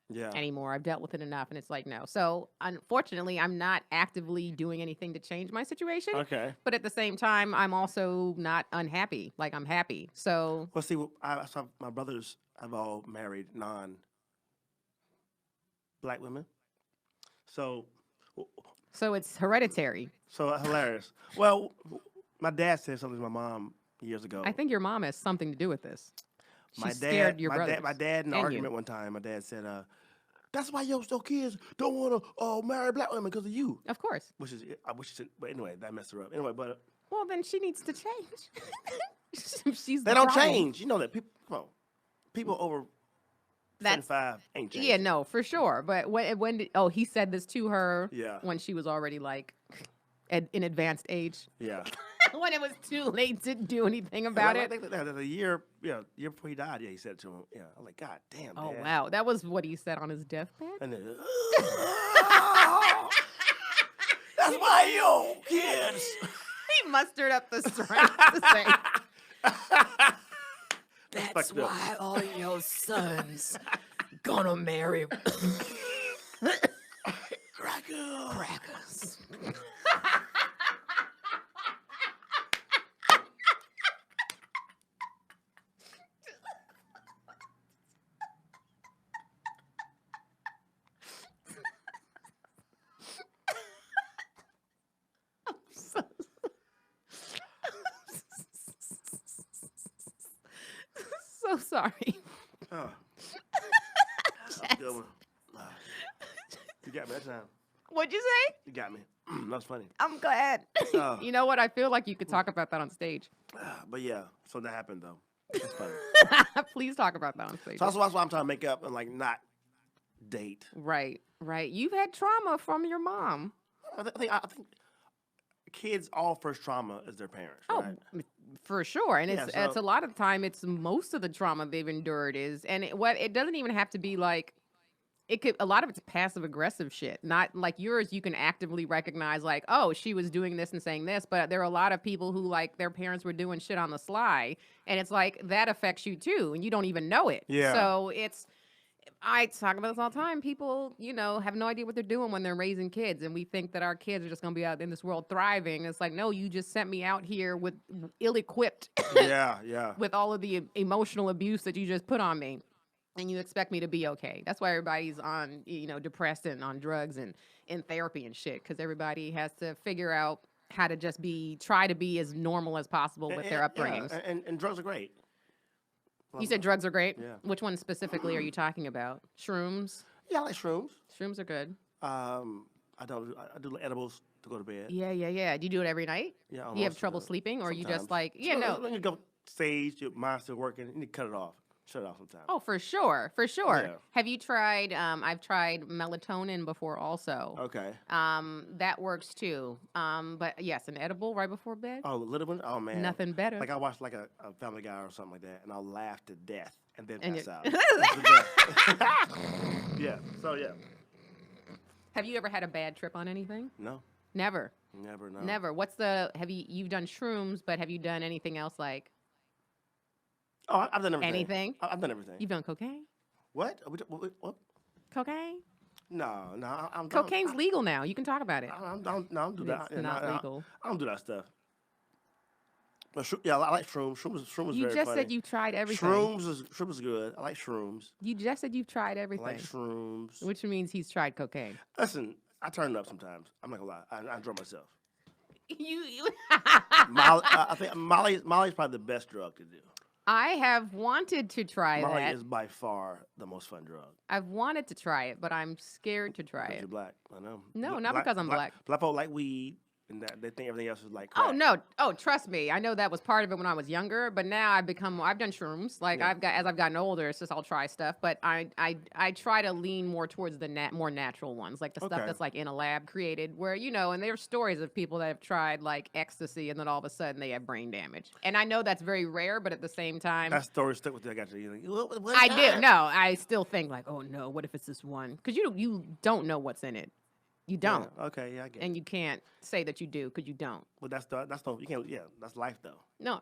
Yeah. anymore. I've dealt with it enough, and it's like, no. So unfortunately, I'm not actively doing anything to change my situation, Okay. but at the same time, I'm also not unhappy. Like, I'm happy. So Well, see, I saw my brothers have all married non-black women. So it's hereditary. hilarious. Well, my dad said something to my mom years ago. I think your mom has something to do with this. my She dad, scared your my brothers. dad, my dad in an and you. argument one time. My dad said, "That's why your kids don't want to marry black women because of you." Of course. Which is, I wish, but anyway, that messed her up. Anyway, but Well, then she needs to change. She's they the don't problem. change. You know that people, come on, people over That's 75 ain't changing. Yeah, no, for sure. But he said this to her Yeah. when she was already in advanced age, Yeah. when it was too late to do anything about I it. think that a year before he died, he said it to him. Yeah, I'm like, God damn. Oh Dad. wow, that was what he said on his deathbed. And then, that's why you kids. He mustered up the strength to say, That's fucked up. all your sons gonna marry crackers. So sorry. Oh. That's a good one. You got me that time. What'd you say? You got me. That was funny. I'm glad. Oh. You know what? I feel like you could talk about that on stage. But yeah, so that happened though. It's funny. Please talk about that on stage. So that's why I'm trying to make up and not date. Right. You've had trauma from your mom. I think kids' all first trauma is their parents. Oh, Right? for sure. And Yeah, it's so- a lot of the time it's most of the trauma they've endured it doesn't even have to be a lot of it's passive aggressive shit. Not like yours, you can actively recognize oh, she was doing this and saying this, but there are a lot of people who their parents were doing shit on the sly, and it's that affects you too, and you don't even know it. Yeah. So I talk about this all the time. People, have no idea what they're doing when they're raising kids, and we think that our kids are just going to be out in this world thriving. It's like, no, you just sent me out here with ill-equipped Yeah. with all of the emotional abuse that you just put on me, and you expect me to be okay. That's why everybody's on, depressed and on drugs and in therapy and shit, because everybody has to figure out how to just try to be as normal as possible with their upbringings. Yeah, and drugs are great. You said drugs are great? Yeah. Which one specifically are you talking about? Shrooms? Yeah, I like shrooms. Shrooms are good. I do edibles to go to bed. Yeah. Do you do it every night? Yeah, Do you have almost, trouble sleeping, or are you just sometimes. like, When you go stage, your mind's still working. You need to cut it off. Shut it off sometimes. Oh, for sure. Yeah. Have you tried, I've tried melatonin before also. Okay. That works too. But yes, an edible right before bed. Oh, little one? Oh, man. Nothing better. Like I watched like a Family Guy or something like that, and I'll laugh to death and then And pass you- out. Yeah. So yeah. Have you ever had a bad trip on anything? No. Never. Never. No. Never. You've done shrooms, but have you done anything else like Oh, I've done everything. anything? I've done everything. You've done cocaine? What? What? Cocaine? No. I'm Cocaine's legal now. You can talk about it. I don't do that. It's not legal. I don't do that stuff. But yeah, I like shrooms. Shrooms is You very just funny. said you've tried everything. Shrooms is good. I like shrooms. You just said you've tried I everything, like shrooms. which means he's tried cocaine. Listen, I turn it up sometimes. I'm not gonna lie. I enjoy myself. You I think Molly's probably the best drug to do. I have wanted to try Molly that. is by far the most fun drug. I've wanted to try it, but I'm scared to try Because it. you're black. I know. No, not because I'm black. Black folk like weed, and that they think everything else is like Oh crack. no! Oh, trust me, I know that was part of it when I was younger, but now I've done shrooms. Like Yeah. as I've gotten older, it's just I'll try stuff, but I try to lean more towards the more natural ones, like the stuff Okay. that's like in a lab created, where and there's stories of people that have tried like ecstasy and then all of a sudden they have brain damage, and I know that's very rare, but at the same time, That story stuck with you. I got you. You're like, what I is do. that? No, I still think like, oh no, what if it's this one? Because you don't know what's in it. You Yeah, don't. okay, yeah, I get it. And you can't say that you do because you don't. But that's no, you can't. Yeah, that's life though. No.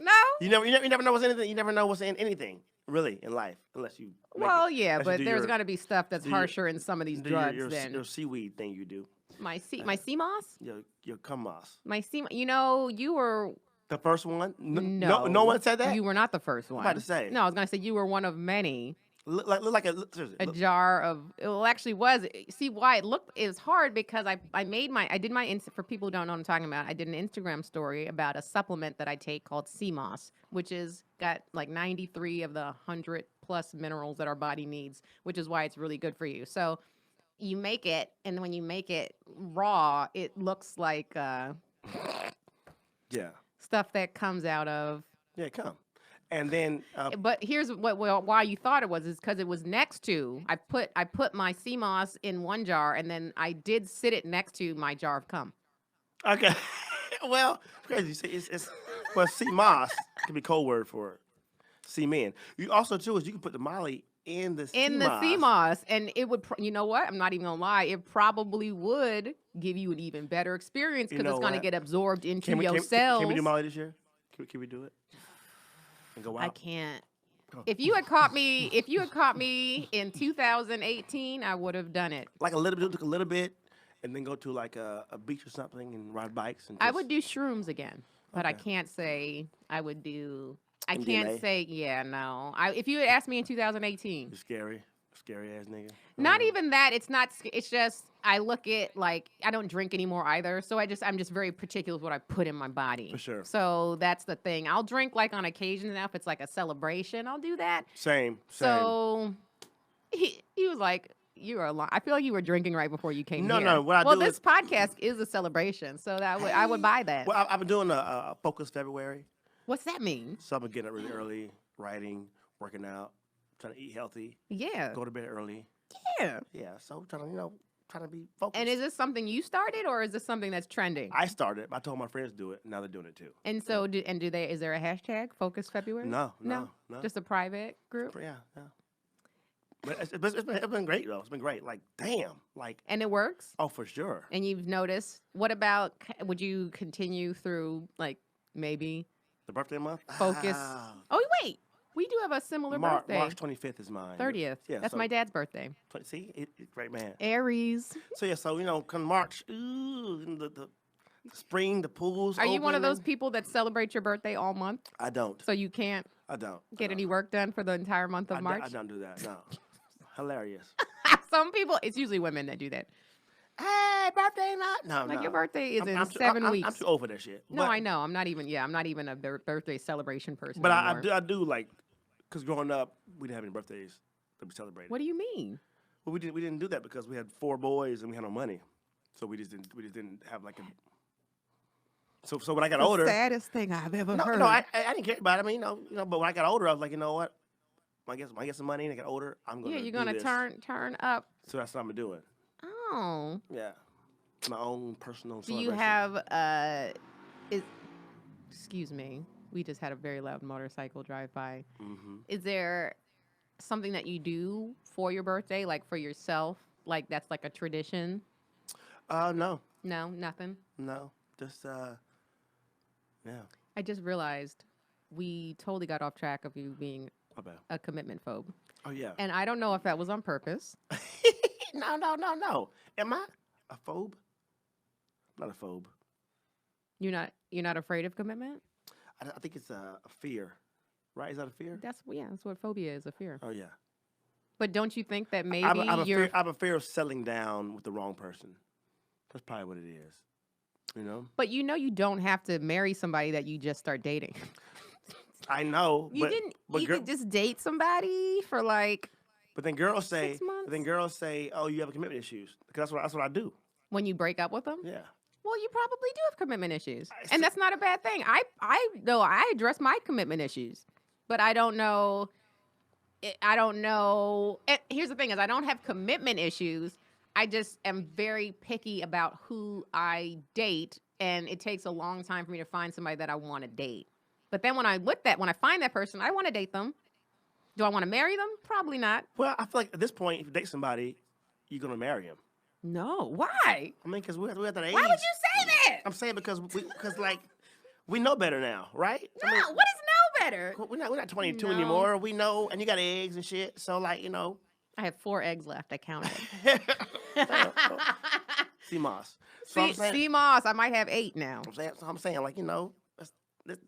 No. You never know what's in anything. You never know what's in anything really in life unless you. make Well, it. yeah, Unless you but do there's your- got to be stuff that's do your- harsher in some of these do drugs your than seaweed thing you do. my sea moss. Your kummas. My sea. You were The first one? no. No one said that. You were not the first one. about to say. No, I was gonna say you were one of many. Look like seriously. A jar of well, actually was. See why it was hard because I did my for people who don't know what I'm talking about. I did an Instagram story about a supplement that I take called sea moss, which is got like 93 of the 100 plus minerals that our body needs, which is why it's really good for you. So you make it, and when you make it raw, it looks like Yeah. stuff that comes out of. Yeah, come. And then But here's why you thought it was is because it was next to. I put my sea moss in one jar, and then I did sit it next to my jar of cum. okay. Well, it's crazy. You see, it's well, sea moss can be code word for semen. You also too is you can put the Molly in the Sea moss, and it would. You know what? I'm not even gonna lie. It probably would give you an even better experience You because know it's gonna what? get absorbed into Can we, your cells. can we do Molly this year? Can we do it? And go out. I can't. Go. If you had caught me in 2018, I would have done it. Like a little bit, and then go to like a beach or something and ride bikes. And I just- would do shrooms again, but I Okay. can't say I would do. I MDMA? can't say yeah, no. If you had asked me in 2018, You scary ass nigga. not even that. It's not. It's just I look at like I don't drink anymore either, so I'm just very particular with what I put in my body. For sure. So that's the thing. I'll drink like on occasion now if it's like a celebration. I'll do that. Same. So he was like. You are lying. I feel like you were drinking right before you came No, here. no, what I well, do this is- podcast is a celebration, so that I would buy that. Well, I've been doing a focus February, What's that mean? so I've been getting up really early, writing, working out, trying to eat healthy, Yeah. go to bed early. Yeah. Yeah, so trying to be focused. And is this something you started, or is this something that's trending? I started. I told my friends to do it. Now they're doing it too. And so, is there a hashtag Focus February? No. Just a private group, Yeah. But it's been great though. It's been great. Like damn. Like and it works. oh for sure. And you've noticed. What about? Would you continue through like maybe The birthday month. focus? Ah. Oh wait, We do have a similar March birthday. 25th is mine. 30th. Yeah, That's so, my dad's birthday. See, great man. Aries. So yeah, so come March, the spring, the pools. Are you one of those open. people that celebrate your birthday all month? I don't. So you can't I don't. get any work done for the entire month of March? I don't do that. No. Hilarious. Some people, it's usually women that do that. Hey, birthday night. No, Like no. your birthday is in I'm 7 weeks. I'm too old for that shit. No, I know. I'm not even a birthday celebration person But anymore. I do like, because growing up, we didn't have any birthdays that we celebrated. What do you mean? Well, we didn't do that because we had 4 boys and we had no money, so we just didn't have like a. So when I got older, Saddest thing I've ever heard. no, I didn't care about it. I mean, but when I got older, I was like, you know what? When I get some money and I get older, I'm gonna. Yeah, you're do gonna this. turn up. So that's what I'm doing. Oh. Yeah, my own personal. Do you celebration. have excuse me. We just had a very loud motorcycle drive by. Mm-hmm. Is there something that you do for your birthday, like for yourself? Like that's like a tradition? No, No, nothing. just yeah. I just realized we totally got off track of you being My bad. a commitment phobe. Oh yeah. And I don't know if that was on purpose. No. Am I a phobe? Not a phobe. You're not afraid of commitment? I think it's a fear, right? Is that a fear? That's what phobia is, a fear. Oh yeah. But don't you think that maybe I have you're a fear of settling down with the wrong person. That's probably what it is. You know. But you don't have to marry somebody that you just start dating. I know. You didn't. But You could just date somebody for like But then girls say. 6 months? But then girls say, "Oh, you have commitment issues." Because that's what I do. when you break up with them. Yeah. Well, you probably do have commitment issues, I and see- that's not a bad thing. I address my commitment issues, but I don't know. I don't know. Here's the thing: is I don't have commitment issues. I just am very picky about who I date, and it takes a long time for me to find somebody that I want to date. But then when I find that person, I want to date them. Do I want to marry them? Probably not. Well, I feel like at this point, if you date somebody, you're gonna marry him. No. Why? I mean, because we're at that age. Why would you say that? I'm saying because we know better now, right? No. What is no better? We're not 22 No. anymore. We know, and you got eggs and shit. So I have 4 eggs left. I counted. sea moss. So I'm saying, See, Moss, I might have 8 now. I'm saying, there's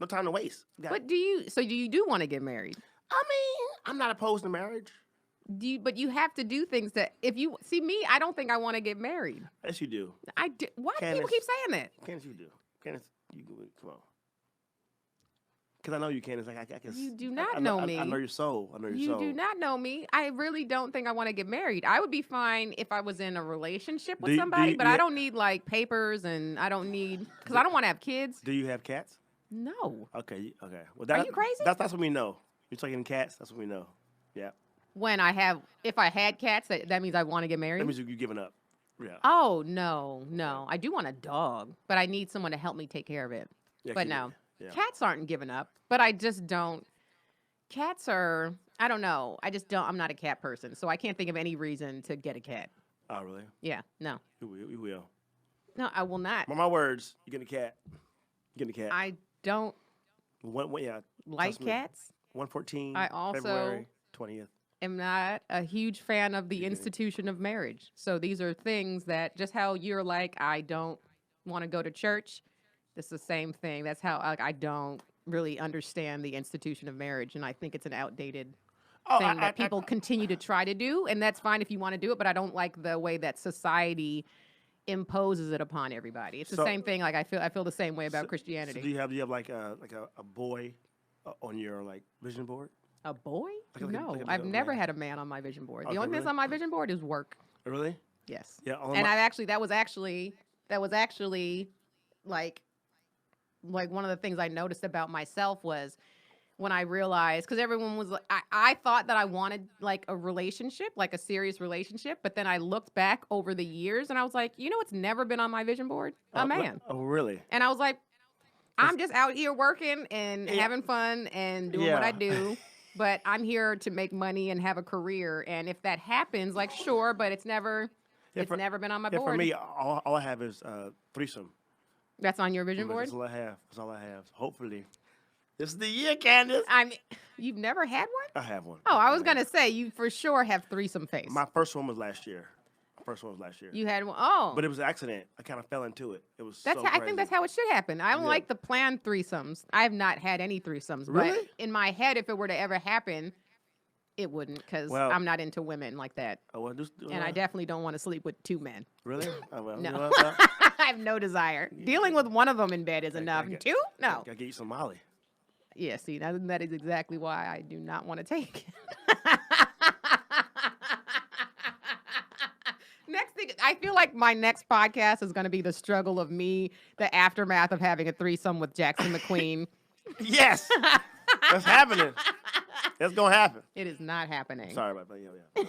no time to waste. But do you want to get married? I mean, I'm not opposed to marriage. But you have to do things that if you see me, I don't think I want to get married. Yes, you do. I do. Why do people Candice. keep saying that? Candice, you do. Candice, you come on. Because I know you, Candice. I can. You do not know me. I know your soul. I know your You soul. do not know me. I really don't think I want to get married. I would be fine if I was in a relationship with somebody, but I don't need like papers and I don't need because I don't want to have kids. Do you have cats? No. Okay. Well, Are you crazy? That's what we know. You're talking cats. That's what we know. Yeah. If I had cats, that means I want to get married. That means you're giving up. Yeah. Oh no. I do want a dog, but I need someone to help me take care of it. Yeah, But keep no, it. Yeah. cats aren't giving up. But I just don't. Cats are. I don't know. I just don't. I'm not a cat person, so I can't think of any reason to get a cat. Oh, really? Yeah. No. You will. No, I will not. My words. You get a cat. You get a cat. I don't Yeah. like trust me. cats. 114. I also- February 20th. Am not a huge fan of the institution of marriage. So these are things that just how you're like, I don't want to go to church. It's the same thing. That's how I don't really understand the institution of marriage, and I think it's an outdated thing that people continue to try to do, and that's fine if you want to do it. But I don't like the way that society imposes it upon everybody. It's the same thing. Like I feel the same way about Christianity. So do you have like a boy on your like vision board? A boy? Like a- No, like a- I've like a never man. had a man on my vision board. Okay, The only thing really? that's on my vision board is work. Really? Yes. Yeah. And that was actually like one of the things I noticed about myself was when I realized, because everyone was like, I thought that I wanted like a relationship, like a serious relationship, but then I looked back over the years and I was like, it's never been on my vision board, a man. Oh, really? And I was like, I'm just out here working and having fun and doing what I do. But I'm here to make money and have a career. And if that happens, like, sure, but it's never been on my Yeah, board. for me, all I have is threesome. That's on your vision board? That's all I have. That's all I have. Hopefully, This is the year, Candice. I mean, you've never had one? I have one. Oh, I was have gonna say you for sure have threesome face. My first one was last year. You had one. Oh, But it was an accident. I kind of fell into it. It was that's so how, I crazy. think that's how it should happen. I don't Yeah. like the planned threesomes. I have not had any threesomes. But Really? in my head, if it were to ever happen, it wouldn't because Well- I'm not into women like that. Oh, well, And I definitely don't want to sleep with two men. Really? Oh, well, No. you know what, well, I have no desire. Dealing with one of them in bed is enough. get- Two? No. Gotta get you some Molly. Yeah, see, that is exactly why I do not want to take it. Next thing, I feel like my next podcast is going to be the struggle of me, the aftermath of having a threesome with Jackson McQueen. Yes, that's happening. That's gonna happen. It is not happening. Sorry about that. Yeah.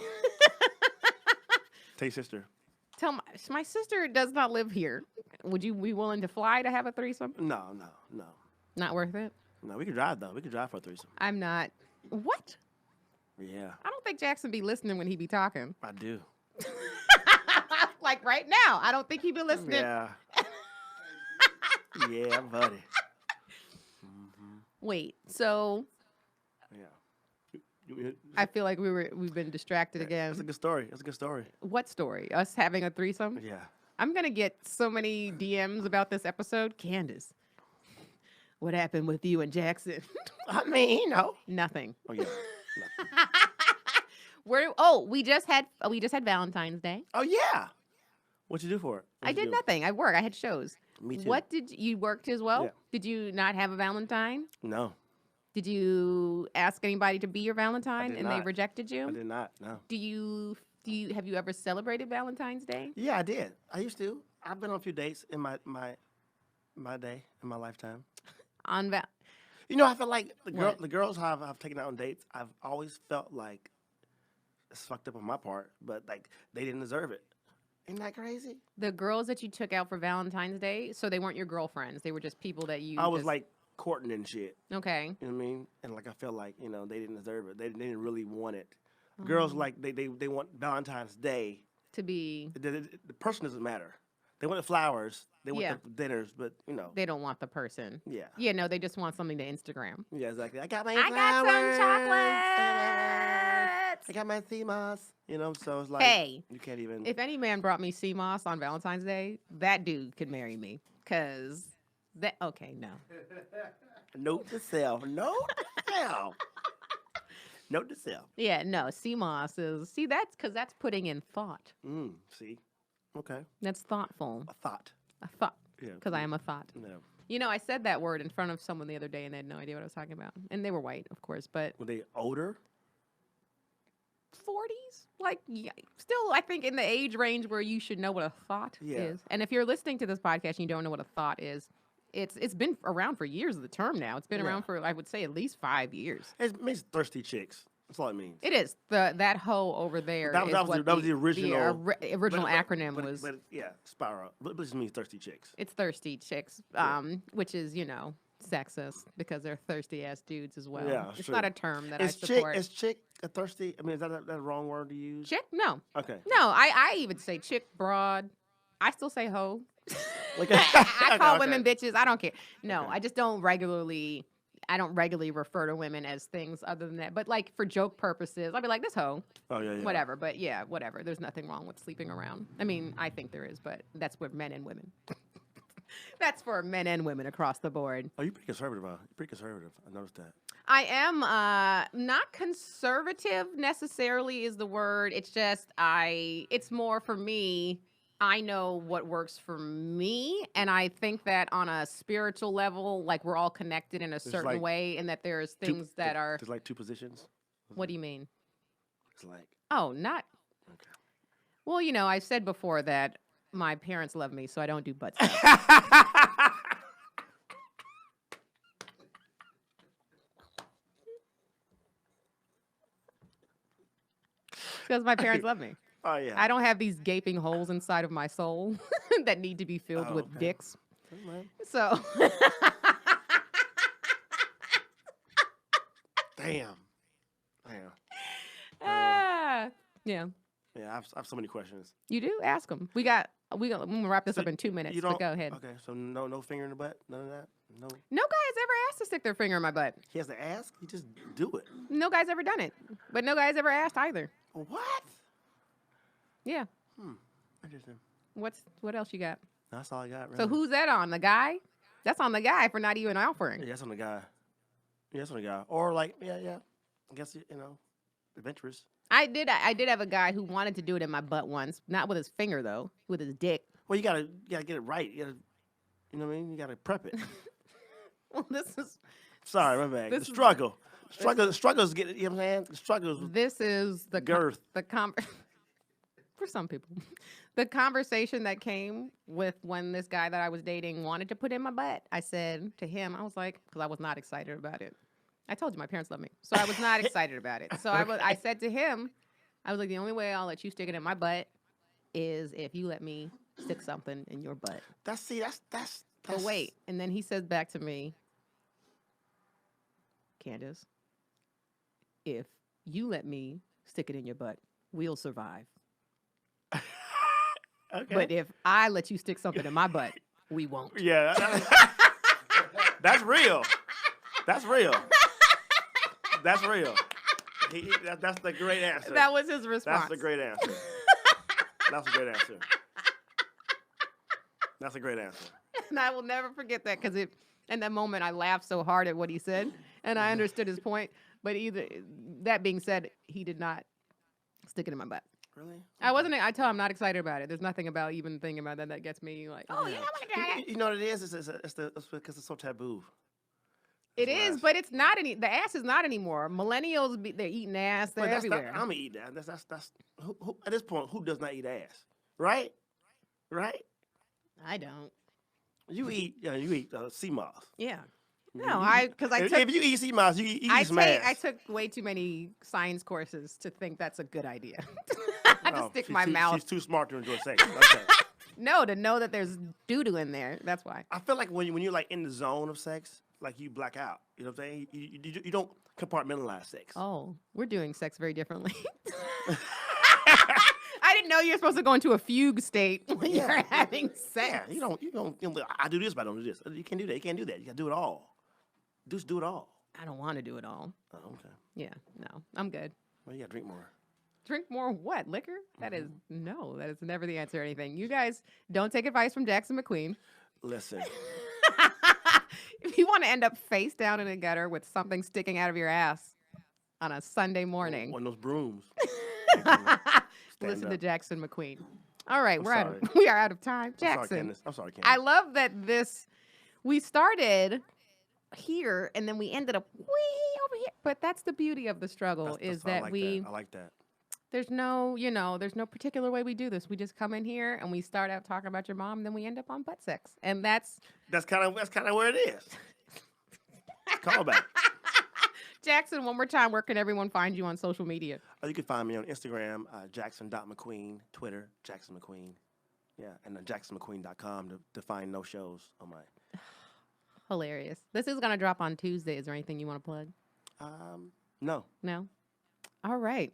Tell your sister. Tell my sister does not live here. Would you be willing to fly to have a threesome? No. Not worth it. No, we could drive though. We could drive for a threesome. I'm not. What? Yeah, I don't think Jackson be listening when he be talking. I do. Like right now, I don't think he be listening. Yeah. Yeah, buddy. Wait, so Yeah. I feel like we've been distracted again. That's a good story. That's a good story. What story? Us having a threesome? Yeah. I'm gonna get so many DMs about this episode. Candace, what happened with you and Jackson? I mean, you know. Nothing. Oh yeah. We just had Valentine's Day. Oh yeah. What'd you do for it? I What'd you did do? nothing. I work. I had shows. Me too. What did you worked as well? Yeah. Did you not have a Valentine? No, Did you ask anybody to be your Valentine did and they not. rejected you? I did not. No. Have you ever celebrated Valentine's Day? Yeah, I did. I used to. I've been on a few dates in my day in my lifetime. On You know, I feel like What? the girls I've taken out on dates, I've always felt like it's fucked up on my part, but like they didn't deserve it. Isn't that crazy? the girls that you took out for Valentine's Day, so they weren't your girlfriends. They were just people that you I was just- like courting and shit. okay. You know what I mean? And like I felt like they didn't deserve it. They didn't really want it. Girls like they want Valentine's Day. To be The person doesn't matter. They want the flowers. They want Yeah. the dinners, but they don't want the person. yeah. Yeah, no, they just want something to Instagram. Yeah, exactly. I got my I got some flowers. chocolates. I got my sea moss. So it's like Hey, you can't even. if any man brought me sea moss on Valentine's Day, that dude could marry me. Cause okay, no. Note to self. Note to self. Note to self. Yeah, no, sea moss that's because that's putting in thought. See? Okay. That's thoughtful. A thought. A thought. Yeah. Because I am a thought. No. I said that word in front of someone the other day and they had no idea what I was talking about. And they were white, of course, but Were they older? 40s? Like, yeah, still, I think in the age range where you should know what a thought Yeah. is. And if you're listening to this podcast and you don't know what a thought is, it's been around for years, the term now. It's been Yeah. around for, I would say, at least 5 years. It means thirsty chicks. That's all it means. It is. That hoe over there That was- is that was what the- that was the original- original acronym but, was. But yeah, spiral. But it just means thirsty chicks. It's thirsty chicks, Yeah. which is, sexist because they're thirsty ass dudes as well. Yeah, it's true. not a term that Is I support. chick a thirsty? I mean, is that a wrong word to use? Chick? No. Okay. No, I even say chick, broad. I still say hoe. Like- I call Okay, women okay. bitches. I don't care. No, Okay. I just don't regularly refer to women as things other than that. But like for joke purposes, I'd be like, this hoe, Oh yeah. whatever. But yeah, whatever. There's nothing wrong with sleeping around. I mean, I think there is, but that's for men and women. That's for men and women across the board. Oh, you're pretty conservative, huh? You're pretty conservative. I noticed that. I am not conservative necessarily is the word. It's just it's more for me. I know what works for me, and I think that on a spiritual level, like we're all connected in a certain like way, and that there's things that are. There's like two positions. What do you mean? It's like Oh, not. okay. Well, I said before that my parents love me, so I don't do butt stuff. Because my parents love me. Oh yeah. I don't have these gaping holes inside of my soul that need to be filled Oh, with okay. dicks. Well, So, damn. yeah. Yeah, I have so many questions. You do? Ask them. We gonna wrap this So up in 2 minutes, you but don't. go ahead. Okay, so no finger in the butt, none of that. No, No guy's ever asked to stick their finger in my butt. he has to ask. He just do it. No guy's ever done it, but no guy's ever asked either. What? Yeah. Interesting. What else you got? That's all I got. Really. So who's that on? The guy? That's on the guy for not even offering. Yeah, that's on the guy. Yeah, that's on the guy. Or like, yeah. I guess adventurous. I did have a guy who wanted to do it in my butt once, not with his finger though, with his dick. Well, you gotta get it right. You know what I mean? You gotta prep it. Well, this is Sorry, my bad. The This is- struggle. Struggles get it. You know what I'm saying? The struggles. this is the Girth. for some people, the conversation that came with when this guy that I was dating wanted to put in my butt. I said to him, I was like, because I was not excited about it. I told you my parents love me, so I was not excited about it. So I said to him, I was like, the only way I'll let you stick it in my butt is if you let me stick something in your butt. That's. But wait, and then he says back to me, Candace, if you let me stick it in your butt, we'll survive. Okay. But if I let you stick something in my butt, we won't. Yeah. That's real. That's real. That's real. That's the great answer. That was his response. That's the great answer. That's a great answer. That's a great answer. And I will never forget that because in that moment I laughed so hard at what he said and I understood his point. But that being said, he did not stick it in my butt. Really? I tell him I'm not excited about it. There's nothing about even thinking about that gets me like, oh yeah, I want to try it. You know what it is? It's because it's so taboo. It That's is, why but it's not the ass is not anymore. Millennials, they're eating ass. They're But everywhere. I'm gonna eat that. That's who, at this point, who does not eat ass? Right? I don't. You eat sea moss. Yeah. You- No, you- because I if, took if you eat sea moss, you eat some ass. I took way too many science courses to think that's a good idea. I just Oh, stick she- my she- mouth. She's too smart to enjoy sex. Okay. No, to know that there's doo-doo in there. That's why. I feel like when you're like in the zone of sex, like you black out. You know what I'm saying? You don't compartmentalize sex. Oh, we're doing sex very differently. I didn't know you're supposed to go into a fugue state when you're having sex. Yeah, you don't. I do this, but I don't do this. You can't do that. You can't do that. You gotta do it all. Just do it all. I don't want to do it all. Oh, okay. Yeah, no, I'm good. Well, you gotta drink more. Drink more what? Liquor? That is never the answer to anything. You guys don't take advice from Jackson McQueen. Listen. If you want to end up face down in a gutter with something sticking out of your ass on a Sunday morning, One of those brooms. listen to up. Jackson McQueen. All right, I'm we are out of time. I'm sorry, Jackson, Candice. I'm sorry, Candice. I love that we started here and then we ended up way over here. But that's the beauty of the struggle That's- is I that like I like that. there's no particular way we do this. We just come in here and we start out talking about your mom, and then we end up on butt sex. And that's That's kind of where it is. Call back. Jackson, one more time, where can everyone find you on social media? You can find me on Instagram, Jackson.McQueen, Twitter, Jackson McQueen. Yeah, and then JacksonMcQueen.com to find no shows on my. Hilarious. This is going to drop on Tuesday. Is there anything you want to plug? No. No? All right.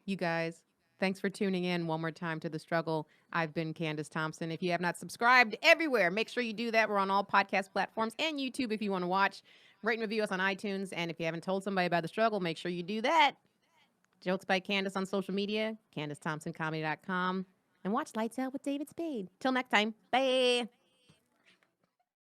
You guys, thanks for tuning in one more time to The Struggle. I've been Candice Thompson. If you have not subscribed everywhere, make sure you do that. We're on all podcast platforms and YouTube if you want to watch. Rate and review us on iTunes. And if you haven't told somebody about The Struggle, make sure you do that. Jokes by Candice on social media, CandiceThompsonComedy.com. And watch Lights Out with David Spade. Till next time. Bye.